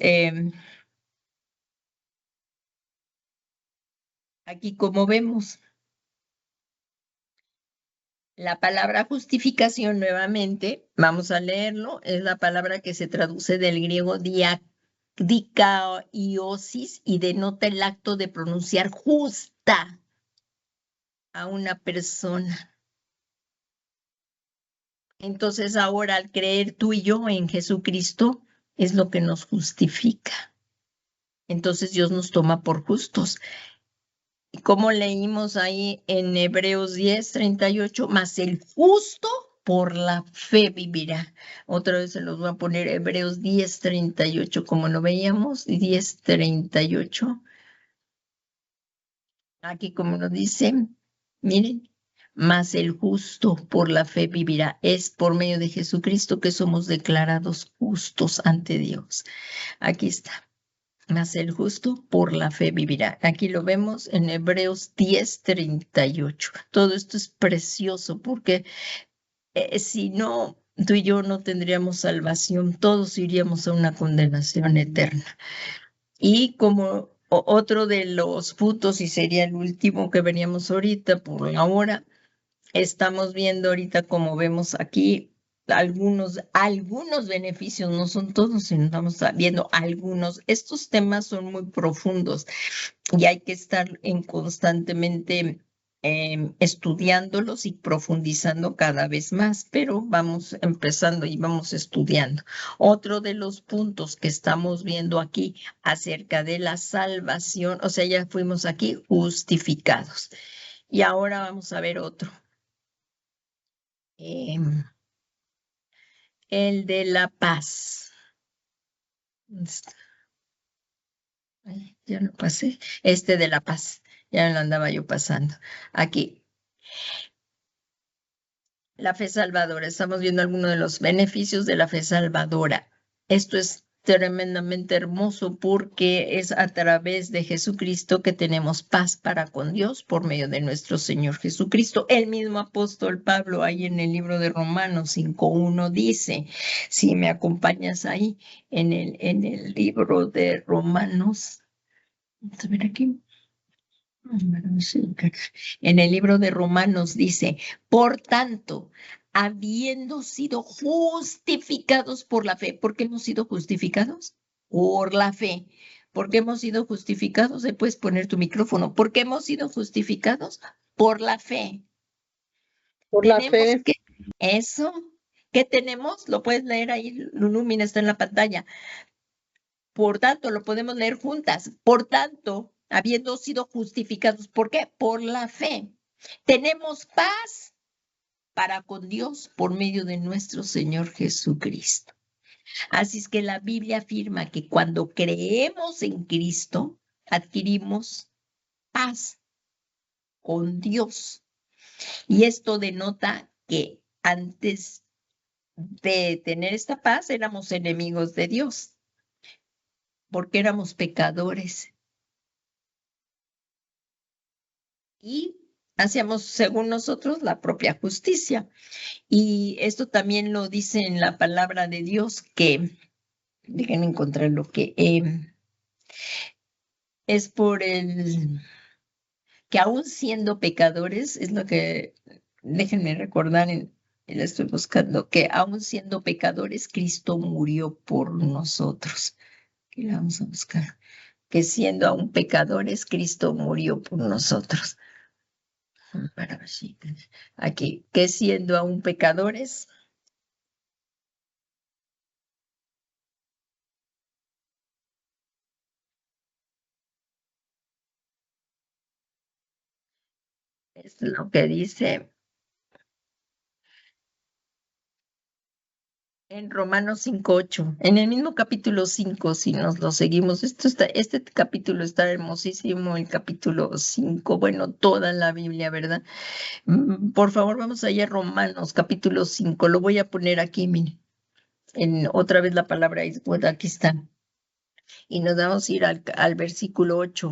aquí como vemos, la palabra justificación nuevamente, vamos a leerlo, es la palabra que se traduce del griego dikaiosis y denota el acto de pronunciar justa a una persona. Entonces ahora al creer tú y yo en Jesucristo es lo que nos justifica. Entonces Dios nos toma por justos. Y como leímos ahí en Hebreos 10:38, mas el justo por la fe vivirá. Otra vez se los voy a poner Hebreos 10:38, como lo veíamos, 10:38. Aquí como nos dice, miren, mas el justo por la fe vivirá. Es por medio de Jesucristo que somos declarados justos ante Dios. Aquí está. Mas el justo por la fe vivirá. Aquí lo vemos en Hebreos 10:38. Todo esto es precioso porque si no, tú y yo no tendríamos salvación, todos iríamos a una condenación eterna. Y como otro de los frutos, y sería el último que veníamos ahorita por la hora, estamos viendo ahorita como vemos aquí algunos beneficios, no son todos, sino estamos viendo algunos. Estos temas son muy profundos y hay que estar constantemente estudiándolos y profundizando cada vez más, pero vamos empezando y vamos estudiando. Otro de los puntos que estamos viendo aquí acerca de la salvación, o sea, ya fuimos aquí justificados. Y ahora vamos a ver otro. El de la paz. Ay, ya lo pasé. Este de la paz. Ya lo andaba yo pasando. Aquí, la fe salvadora. Estamos viendo algunos de los beneficios de la fe salvadora. Esto es tremendamente hermoso porque es a través de Jesucristo que tenemos paz para con Dios por medio de nuestro Señor Jesucristo. El mismo apóstol Pablo ahí en el libro de Romanos 5:1 dice, si me acompañas ahí en el libro de Romanos, vamos a ver aquí. En el libro de Romanos dice, por tanto, habiendo sido justificados por la fe, ¿por qué hemos sido justificados? Por la fe. ¿Por qué hemos sido justificados? Puedes poner tu micrófono. ¿Por qué hemos sido justificados? Por la fe. Por la fe. Eso. ¿Qué tenemos? Lo puedes leer ahí, Lulú, mira, está en la pantalla. Por tanto, lo podemos leer juntas. Por tanto, habiendo sido justificados, ¿por qué? Por la fe. Tenemos paz para con Dios por medio de nuestro Señor Jesucristo. Así es que la Biblia afirma que cuando creemos en Cristo, adquirimos paz con Dios. Y esto denota que antes de tener esta paz éramos enemigos de Dios, porque éramos pecadores. Y hacíamos, según nosotros, la propia justicia. Y esto también lo dice en la palabra de Dios, que, déjenme encontrar lo que es por el, que aún siendo pecadores, es lo que, déjenme recordar, lo estoy buscando, que aún siendo pecadores, Cristo murió por nosotros. Aquí la vamos a buscar. Que siendo aún pecadores, Cristo murió por nosotros. Aquí, que siendo aún pecadores, es lo que dice en Romanos 5:8, en el mismo capítulo 5, si nos lo seguimos, este capítulo está hermosísimo, el capítulo 5, bueno, toda la Biblia, ¿verdad? Por favor, vamos allá a Romanos, capítulo 5, lo voy a poner aquí, miren, otra vez la palabra es, bueno, aquí está, y nos vamos a ir al versículo 8,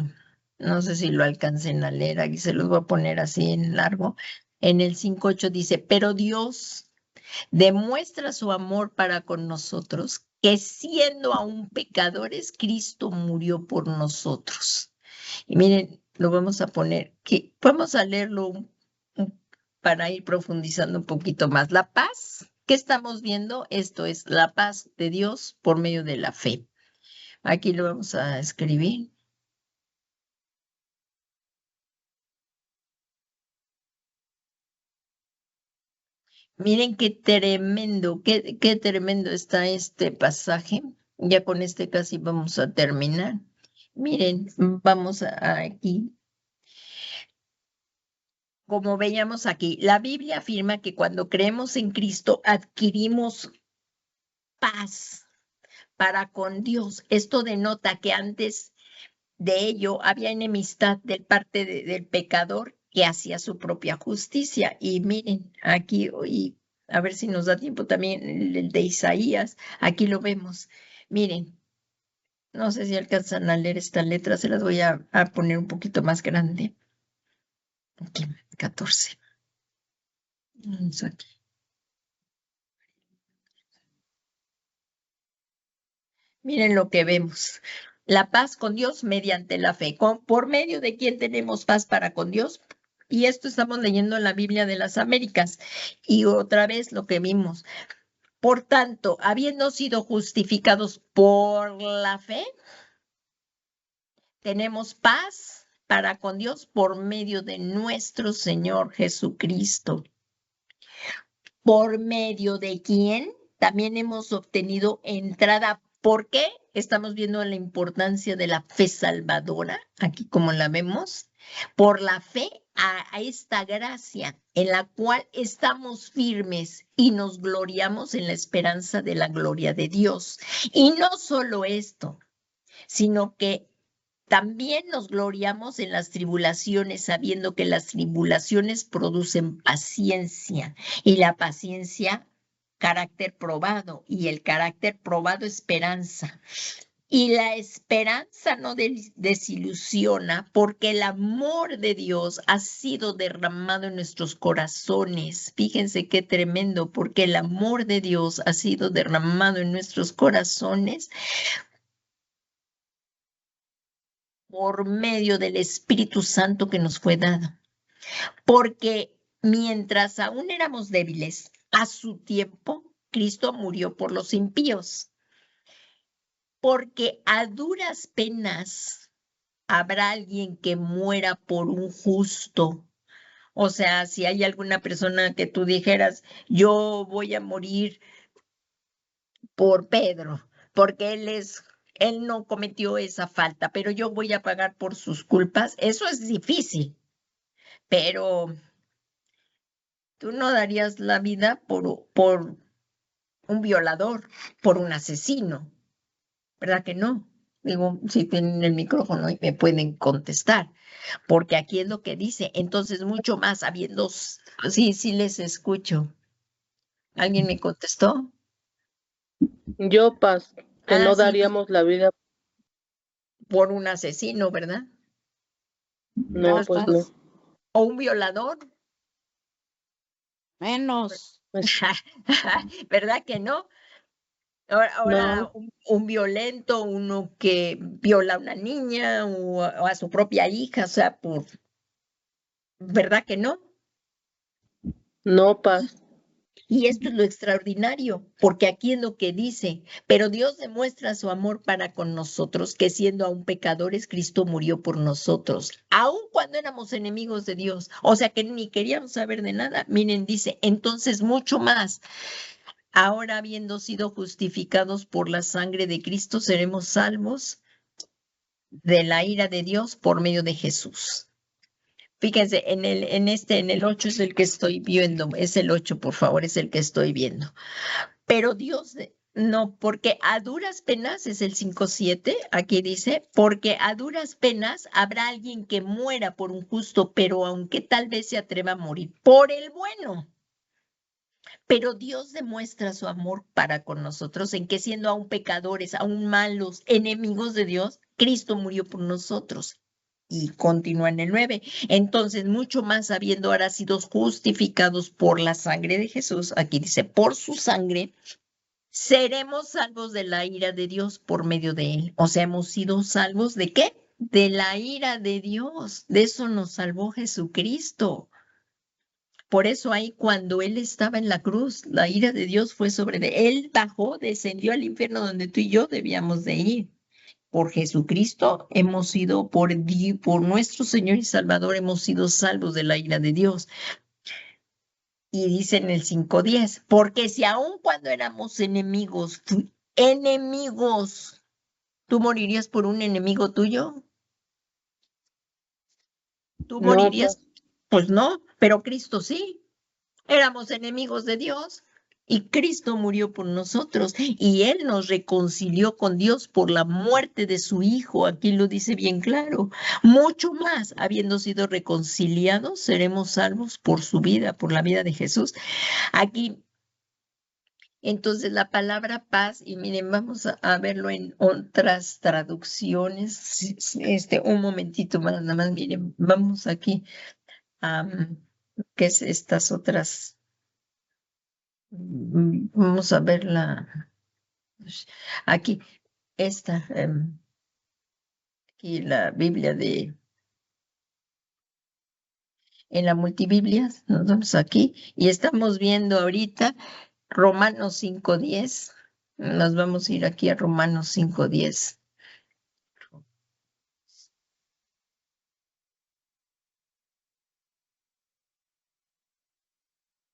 no sé si lo alcancen a leer, aquí se los voy a poner así en largo, en el 5:8 dice, pero Dios demuestra su amor para con nosotros, que siendo aún pecadores, Cristo murió por nosotros. Y miren, lo vamos a poner, que vamos a leerlo para ir profundizando un poquito más. La paz que estamos viendo, esto es la paz de Dios por medio de la fe. Aquí lo vamos a escribir. Miren qué tremendo está este pasaje. Ya con este casi vamos a terminar. Miren, vamos aquí. Como veíamos aquí, la Biblia afirma que cuando creemos en Cristo adquirimos paz para con Dios. Esto denota que antes de ello había enemistad de parte del pecador que hacía su propia justicia. Y miren, aquí, y a ver si nos da tiempo también el de Isaías, aquí lo vemos. Miren, no sé si alcanzan a leer esta letra, se las voy a poner un poquito más grande. Aquí, 14. Vamos aquí. Miren lo que vemos. La paz con Dios mediante la fe. ¿Por medio de quién tenemos paz para con Dios? Y esto estamos leyendo en la Biblia de las Américas. Y otra vez lo que vimos. Por tanto, habiendo sido justificados por la fe, tenemos paz para con Dios por medio de nuestro Señor Jesucristo. ¿Por medio de quién? También hemos obtenido entrada. ¿Por qué? Estamos viendo la importancia de la fe salvadora, aquí como la vemos, por la fe a esta gracia en la cual estamos firmes y nos gloriamos en la esperanza de la gloria de Dios. Y no solo esto, sino que también nos gloriamos en las tribulaciones, sabiendo que las tribulaciones producen paciencia y la paciencia carácter probado y el carácter probado esperanza. Y la esperanza no desilusiona porque el amor de Dios ha sido derramado en nuestros corazones. Fíjense qué tremendo, porque el amor de Dios ha sido derramado en nuestros corazones por medio del Espíritu Santo que nos fue dado. Porque mientras aún éramos débiles, a su tiempo, Cristo murió por los impíos. Porque a duras penas habrá alguien que muera por un justo. O sea, si hay alguna persona que tú dijeras, yo voy a morir por Pedro, porque él no cometió esa falta, pero yo voy a pagar por sus culpas, eso es difícil. Pero tú no darías la vida por un violador, por un asesino, ¿verdad que no? Digo, si tienen el micrófono y me pueden contestar, porque aquí es lo que dice. Entonces, mucho más habiendo, sí les escucho. ¿Alguien me contestó? Yo, Paz, que no Sí, daríamos la vida. por un asesino, ¿verdad? No, pues no. O un violador. Menos. ¿Verdad que no? Ahora No. un violento, uno que viola a una niña o a su propia hija, o sea, ¿verdad que no? No, Paz. Y esto es lo extraordinario, porque aquí es lo que dice, pero Dios demuestra su amor para con nosotros, que siendo aún pecadores, Cristo murió por nosotros, aun cuando éramos enemigos de Dios, o sea que ni queríamos saber de nada. Miren, dice, entonces mucho más. Ahora, habiendo sido justificados por la sangre de Cristo, seremos salvos de la ira de Dios por medio de Jesús. Fíjense, en el 8 es el que estoy viendo, es el 8, por favor, es el que estoy viendo. Pero Dios, no, porque a duras penas, es el 5:7, aquí dice, porque a duras penas habrá alguien que muera por un justo, pero aunque tal vez se atreva a morir por el bueno. Pero Dios demuestra su amor para con nosotros en que siendo aún pecadores, aún malos, enemigos de Dios, Cristo murió por nosotros. Y continúa en el 9. Entonces, mucho más habiendo ahora sido justificados por la sangre de Jesús, aquí dice, por su sangre, seremos salvos de la ira de Dios por medio de él. O sea, hemos sido salvos ¿de qué? De la ira de Dios. De eso nos salvó Jesucristo. Por eso ahí cuando él estaba en la cruz, la ira de Dios fue sobre él. Él bajó, descendió al infierno donde tú y yo debíamos de ir. Por Jesucristo hemos sido, por nuestro Señor y Salvador, hemos sido salvos de la ira de Dios. Y dice en el 5:10, porque si aun cuando éramos enemigos, ¿tú morirías por un enemigo tuyo? ¿Tú morirías? Pues no, pero Cristo sí. Éramos enemigos de Dios y Cristo murió por nosotros y Él nos reconcilió con Dios por la muerte de su Hijo. Aquí lo dice bien claro. Mucho más, habiendo sido reconciliados, seremos salvos por su vida, por la vida de Jesús. Aquí, entonces, la palabra paz, y miren, vamos a verlo en otras traducciones. Un momentito más, nada más, miren, vamos aquí. ¿Qué es estas otras? Vamos a verla aquí, esta, aquí la Biblia en la multibiblia, nos vamos aquí y estamos viendo ahorita Romanos 5:10. Nos vamos a ir aquí a Romanos 5:10.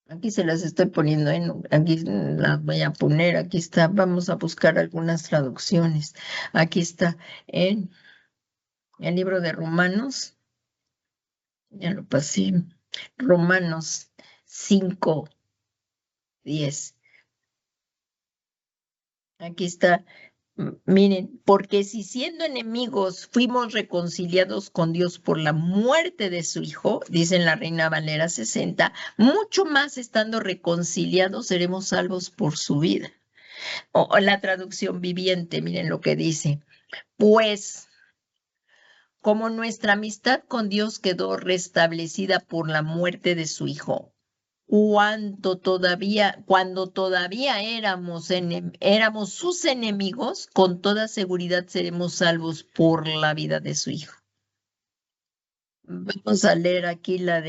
Aquí se las estoy poniendo, aquí las voy a poner, aquí está, vamos a buscar algunas traducciones. Aquí está en el libro de Romanos, ya lo pasé, Romanos 5:10. Aquí está. Miren, porque si siendo enemigos fuimos reconciliados con Dios por la muerte de su Hijo, dice en la Reina Valera 60, mucho más estando reconciliados seremos salvos por su vida. O la traducción viviente, miren lo que dice. Pues, como nuestra amistad con Dios quedó restablecida por la muerte de su Hijo, cuando todavía éramos sus enemigos, con toda seguridad seremos salvos por la vida de su Hijo. Vamos a leer aquí la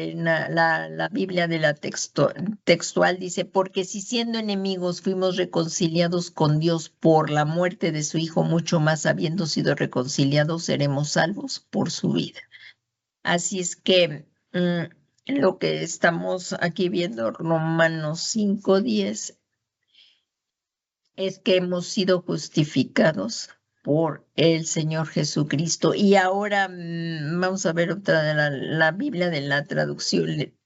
Biblia de la textual, dice, porque si siendo enemigos fuimos reconciliados con Dios por la muerte de su Hijo, mucho más habiendo sido reconciliados seremos salvos por su vida. Así es que lo que estamos aquí viendo, Romanos 5:10, es que hemos sido justificados por el Señor Jesucristo. Y ahora vamos a ver otra de la Biblia de la traducción.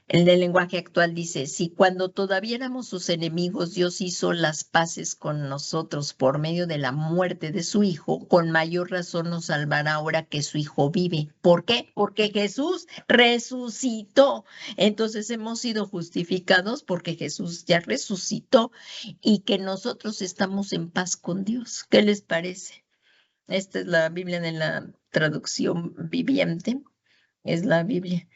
El del lenguaje actual dice, si cuando todavía éramos sus enemigos, Dios hizo las paces con nosotros por medio de la muerte de su Hijo, con mayor razón nos salvará ahora que su Hijo vive. ¿Por qué? Porque Jesús resucitó. Entonces hemos sido justificados porque Jesús ya resucitó y que nosotros estamos en paz con Dios. ¿Qué les parece? Esta es la Biblia de la traducción viviente. Es la Biblia.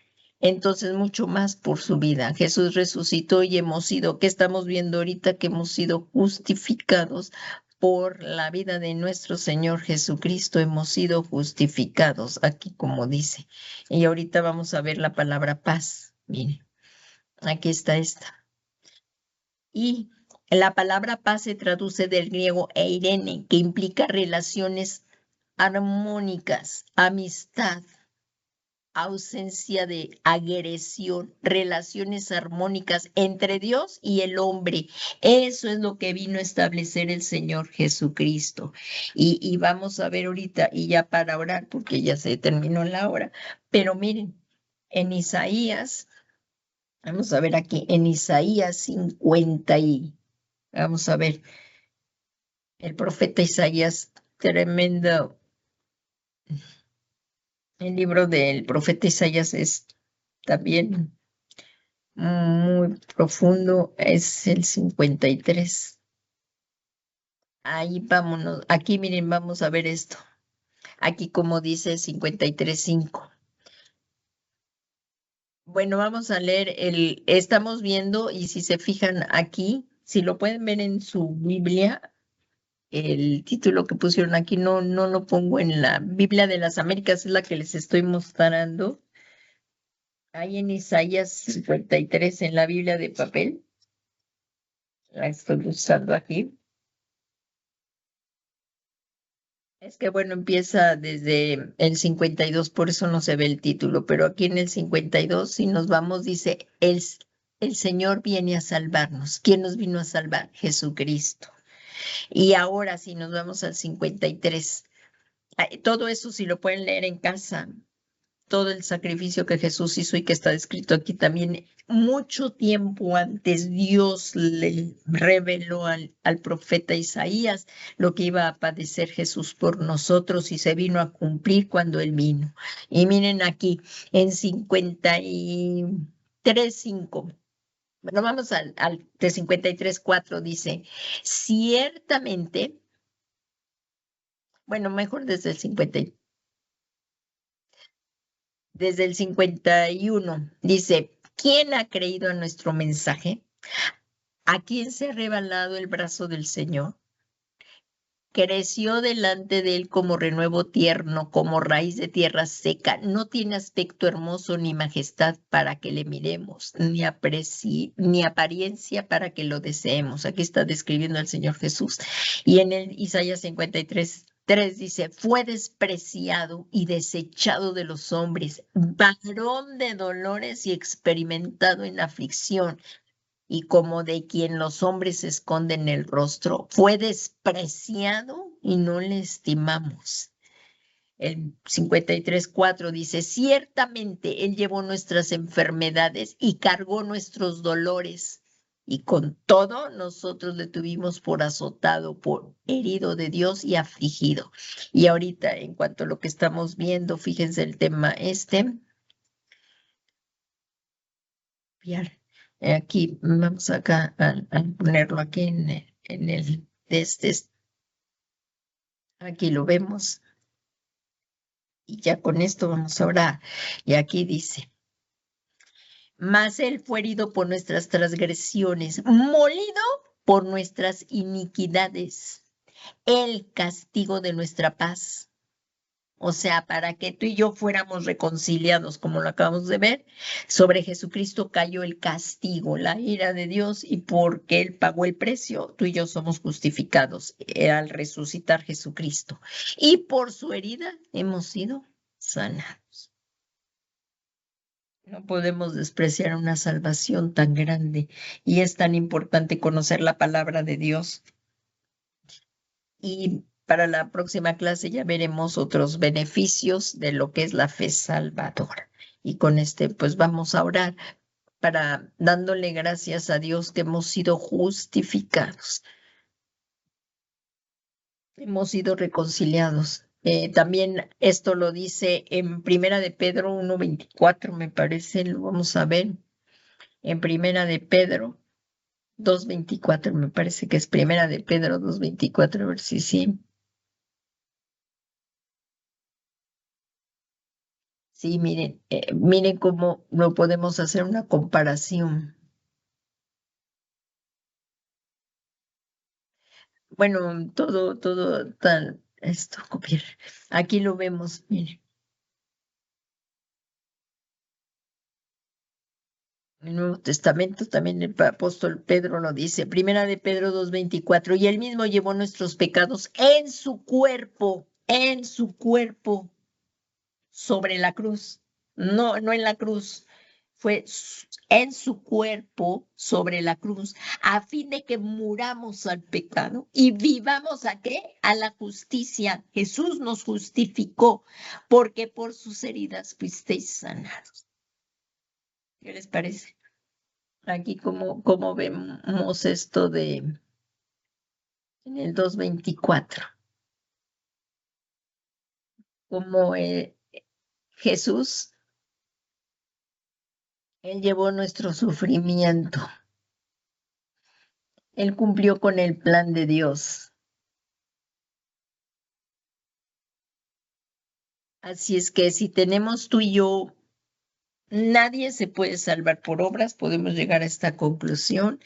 Entonces, mucho más por su vida. Jesús resucitó y hemos sido, ¿qué estamos viendo ahorita? Que hemos sido justificados por la vida de nuestro Señor Jesucristo. Hemos sido justificados, aquí como dice. Y ahorita vamos a ver la palabra paz. Miren, aquí está esta. Y la palabra paz se traduce del griego eirene, que implica relaciones armónicas, amistad, ausencia de agresión, relaciones armónicas entre Dios y el hombre. Eso es lo que vino a establecer el Señor Jesucristo. Y vamos a ver ahorita, y ya para orar, porque ya se terminó la hora, pero miren, en Isaías, vamos a ver aquí, en Isaías 50 vamos a ver, el profeta Isaías, tremendo. El libro del profeta Isaías es también muy profundo, es el 53. Ahí vámonos, aquí miren, vamos a ver esto. Aquí como dice 53:5. Bueno, vamos a leer estamos viendo y si se fijan aquí, si lo pueden ver en su Biblia, el título que pusieron aquí no lo pongo en la Biblia de las Américas, es la que les estoy mostrando. Ahí en Isaías 53 en la Biblia de papel. La estoy usando aquí. Es que bueno, empieza desde el 52, por eso no se ve el título, pero aquí en el 52, si nos vamos, dice, el Señor viene a salvarnos. ¿Quién nos vino a salvar? Jesucristo. Y ahora si nos vamos al 53, todo eso si lo pueden leer en casa, todo el sacrificio que Jesús hizo y que está escrito aquí también. Mucho tiempo antes Dios le reveló al profeta Isaías lo que iba a padecer Jesús por nosotros y se vino a cumplir cuando Él vino. Y miren aquí, en 53:5. Bueno, vamos al de 53:4 dice, ciertamente, bueno, mejor desde el 50. Desde el 51, dice, ¿quién ha creído a nuestro mensaje? ¿A quién se ha revelado el brazo del Señor? creció delante de él como renuevo tierno, como raíz de tierra seca. No tiene aspecto hermoso ni majestad para que le miremos, ni apariencia para que lo deseemos. Aquí está describiendo al Señor Jesús. Y en el Isaías 53:3 dice, fue despreciado y desechado de los hombres, varón de dolores y experimentado en aflicción, y como de quien los hombres esconden el rostro, fue despreciado y no le estimamos. El 53:4 dice, ciertamente Él llevó nuestras enfermedades y cargó nuestros dolores, y con todo nosotros le tuvimos por azotado, por herido de Dios y afligido. Y ahorita, en cuanto a lo que estamos viendo, fíjense el tema aquí vamos acá a ponerlo aquí en el aquí lo vemos, y ya con esto vamos a orar. Y aquí dice, mas Él fue herido por nuestras transgresiones, molido por nuestras iniquidades, el castigo de nuestra paz. O sea, para que tú y yo fuéramos reconciliados, como lo acabamos de ver, sobre Jesucristo cayó el castigo, la ira de Dios, y porque Él pagó el precio, tú y yo somos justificados al resucitar Jesucristo. Y por su herida hemos sido sanados. No podemos despreciar una salvación tan grande, y es tan importante conocer la palabra de Dios. Y para la próxima clase ya veremos otros beneficios de lo que es la fe salvadora. Y con pues vamos a orar para dándole gracias a Dios que hemos sido justificados. Hemos sido reconciliados. También esto lo dice en Primera de Pedro 1:24, me parece, lo vamos a ver. En Primera de Pedro 2:24, me parece que es Primera de Pedro 2:24, a ver si sí. Sí, miren cómo no podemos hacer una comparación. Bueno, todo copiar. Aquí lo vemos, miren. En el Nuevo Testamento también el apóstol Pedro lo dice, Primera de Pedro 2:24, y él mismo llevó nuestros pecados en su cuerpo sobre la cruz. No en la cruz, fue en su cuerpo sobre la cruz, a fin de que muramos al pecado y vivamos ¿a qué? A la justicia. Jesús nos justificó, porque por sus heridas fuisteis sanados. ¿Qué les parece? Aquí como vemos esto en el 2:24, como Jesús, Él llevó nuestro sufrimiento. Él cumplió con el plan de Dios. Así es que si tenemos tú y yo, nadie se puede salvar por obras, podemos llegar a esta conclusión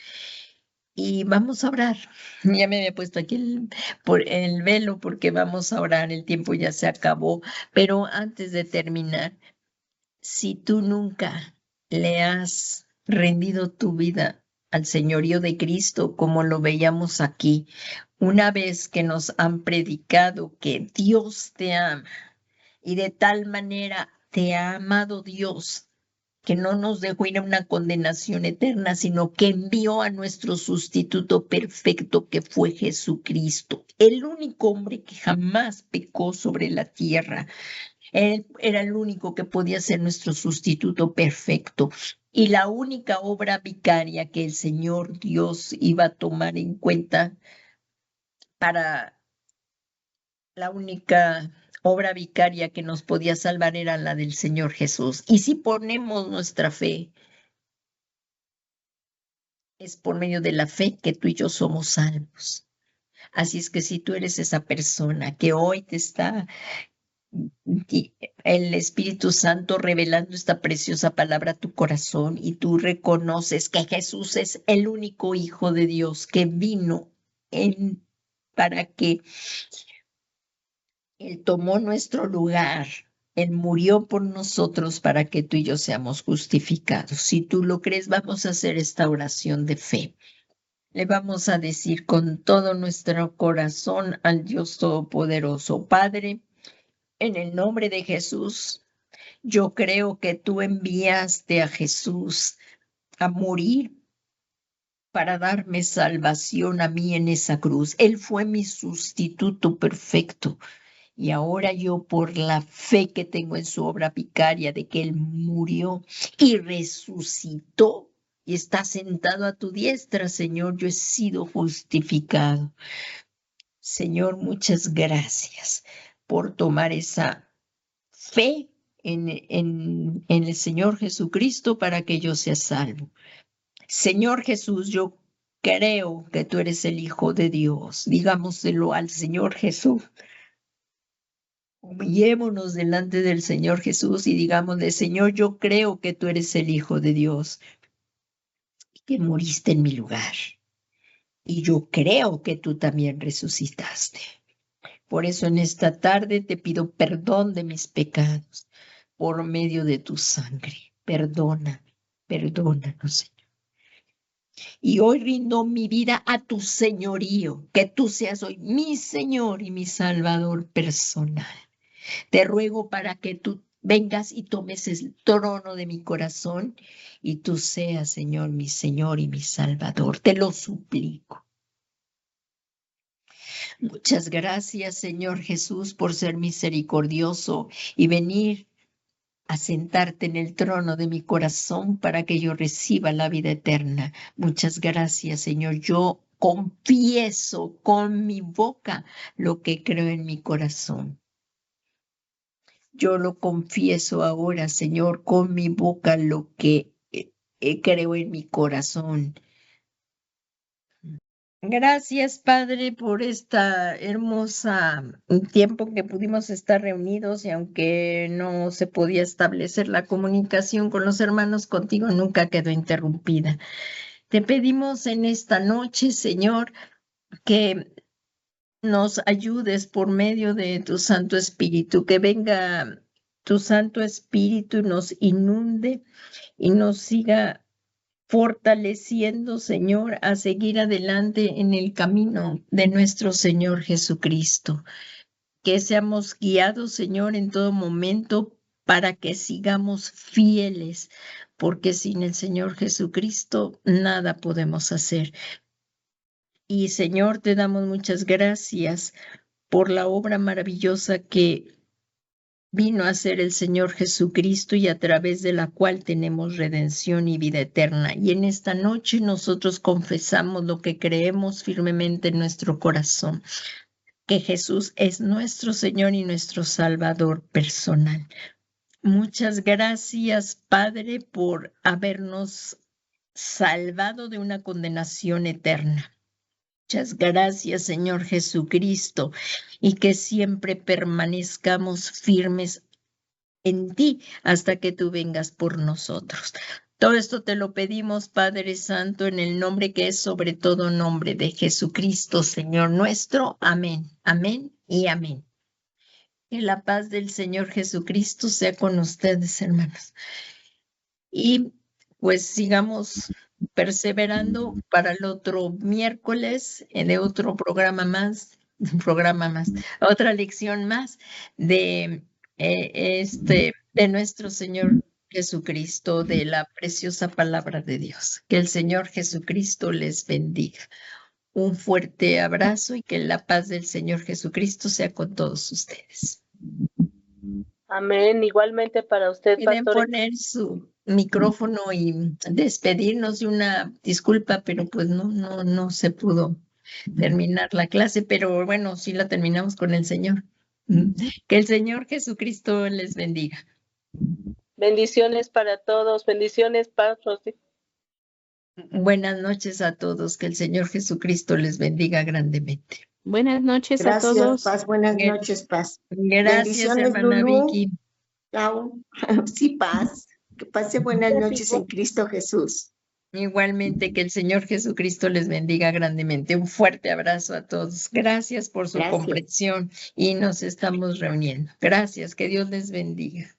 y vamos a orar. Ya me había puesto aquí el velo porque vamos a orar, el tiempo ya se acabó, pero antes de terminar, si tú nunca le has rendido tu vida al señorío de Cristo, como lo veíamos aquí, una vez que nos han predicado que Dios te ama, y de tal manera te ha amado Dios, que no nos dejó ir a una condenación eterna, sino que envió a nuestro sustituto perfecto, que fue Jesucristo, el único hombre que jamás pecó sobre la tierra. Él era el único que podía ser nuestro sustituto perfecto. Y la única obra vicaria que el Señor Dios iba a tomar en cuenta la única obra vicaria que nos podía salvar era la del Señor Jesús. Y si ponemos nuestra fe, es por medio de la fe que tú y yo somos salvos. Así es que si tú eres esa persona que hoy te está el Espíritu Santo revelando esta preciosa palabra a tu corazón, y tú reconoces que Jesús es el único Hijo de Dios que vino en para que Él tomó nuestro lugar. Él murió por nosotros para que tú y yo seamos justificados. Si tú lo crees, vamos a hacer esta oración de fe. Le vamos a decir con todo nuestro corazón al Dios Todopoderoso: Padre, en el nombre de Jesús, yo creo que tú enviaste a Jesús a morir para darme salvación a mí en esa cruz. Él fue mi sustituto perfecto. Y ahora yo, por la fe que tengo en su obra vicaria de que Él murió y resucitó y está sentado a tu diestra, Señor, yo he sido justificado. Señor, muchas gracias por tomar esa fe en el Señor Jesucristo para que yo sea salvo. Señor Jesús, yo creo que tú eres el Hijo de Dios. Digámoselo al Señor Jesús. Humillémonos delante del Señor Jesús y digámosle: Señor, yo creo que tú eres el Hijo de Dios y que moriste en mi lugar. Y yo creo que tú también resucitaste. Por eso en esta tarde te pido perdón de mis pecados por medio de tu sangre. Perdóname, perdónanos, Señor. Y hoy rindo mi vida a tu señorío, que tú seas hoy mi Señor y mi Salvador personal. Te ruego para que tú vengas y tomes el trono de mi corazón y tú seas, Señor y mi Salvador. Te lo suplico. Muchas gracias, Señor Jesús, por ser misericordioso y venir a sentarte en el trono de mi corazón para que yo reciba la vida eterna. Muchas gracias, Señor. Yo confieso con mi boca lo que creo en mi corazón. Yo lo confieso ahora, Señor, con mi boca lo que creo en mi corazón. Gracias, Padre, por esta hermosa tiempo que pudimos estar reunidos y aunque no se podía establecer la comunicación con los hermanos, contigo nunca quedó interrumpida. Te pedimos en esta noche, Señor, que nos ayudes por medio de tu Santo Espíritu, que venga tu Santo Espíritu y nos inunde y nos siga fortaleciendo, Señor, a seguir adelante en el camino de nuestro Señor Jesucristo. Que seamos guiados, Señor, en todo momento para que sigamos fieles, porque sin el Señor Jesucristo nada podemos hacer. Y, Señor, te damos muchas gracias por la obra maravillosa que vino a ser el Señor Jesucristo y a través de la cual tenemos redención y vida eterna. Y en esta noche nosotros confesamos lo que creemos firmemente en nuestro corazón, que Jesús es nuestro Señor y nuestro Salvador personal. Muchas gracias, Padre, por habernos salvado de una condenación eterna. Muchas gracias, Señor Jesucristo, y que siempre permanezcamos firmes en ti hasta que tú vengas por nosotros. Todo esto te lo pedimos, Padre Santo, en el nombre que es sobre todo nombre de Jesucristo, Señor nuestro. Amén, amén y amén. Que la paz del Señor Jesucristo sea con ustedes, hermanos. Y pues sigamos perseverando para el otro miércoles, de otro programa más, otra lección más de de nuestro Señor Jesucristo, de la preciosa palabra de Dios. Que el Señor Jesucristo les bendiga. Un fuerte abrazo y que la paz del Señor Jesucristo sea con todos ustedes. Amén. Igualmente para usted, Pueden pastor. poner su micrófono y despedirnos de una disculpa, pero pues no se pudo terminar la clase, pero bueno, sí la terminamos con el Señor. Que el Señor Jesucristo les bendiga. Bendiciones para todos. Bendiciones, pastor. Buenas noches a todos. Que el Señor Jesucristo les bendiga grandemente. Buenas noches a todos. Gracias, Paz. Buenas noches, Paz. Gracias, Bendiciones, hermana Lulú. Vicky. Chao. Sí, Paz. Que pase buenas noches en Cristo Jesús. Igualmente, que el Señor Jesucristo les bendiga grandemente. Un fuerte abrazo a todos. Gracias por su Gracias. comprensión y nos estamos reuniendo. Gracias, que Dios les bendiga.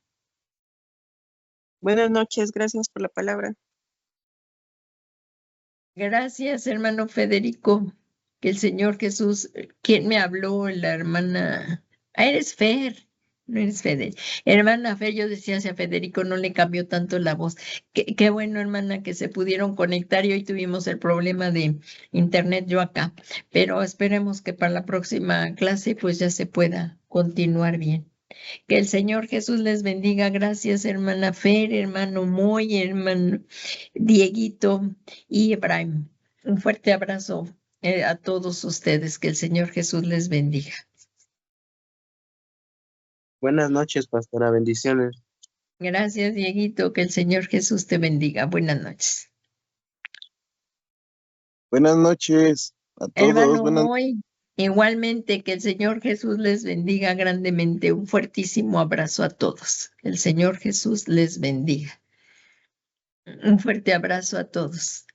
Buenas noches, gracias por la palabra. Gracias, hermano Federico. Que el Señor Jesús, ¿quién me habló? La hermana. Ah, eres Fer, no eres Feder. Hermana Fer, yo decía hacia Federico, no le cambió tanto la voz. Qué bueno, hermana, que se pudieron conectar y hoy tuvimos el problema de internet yo acá. Pero esperemos que para la próxima clase pues ya se pueda continuar bien. Que el Señor Jesús les bendiga. Gracias, hermana Fer, hermano Moy, hermano Dieguito y Ibrahim. Un fuerte abrazo a todos ustedes. Que el Señor Jesús les bendiga. Buenas noches, pastora. Bendiciones. Gracias, Dieguito. Que el Señor Jesús te bendiga. Buenas noches. Buenas noches a todos. Hermano Buenas Moy, igualmente que el Señor Jesús les bendiga grandemente. Un fuertísimo abrazo a todos. El Señor Jesús les bendiga. Un fuerte abrazo a todos.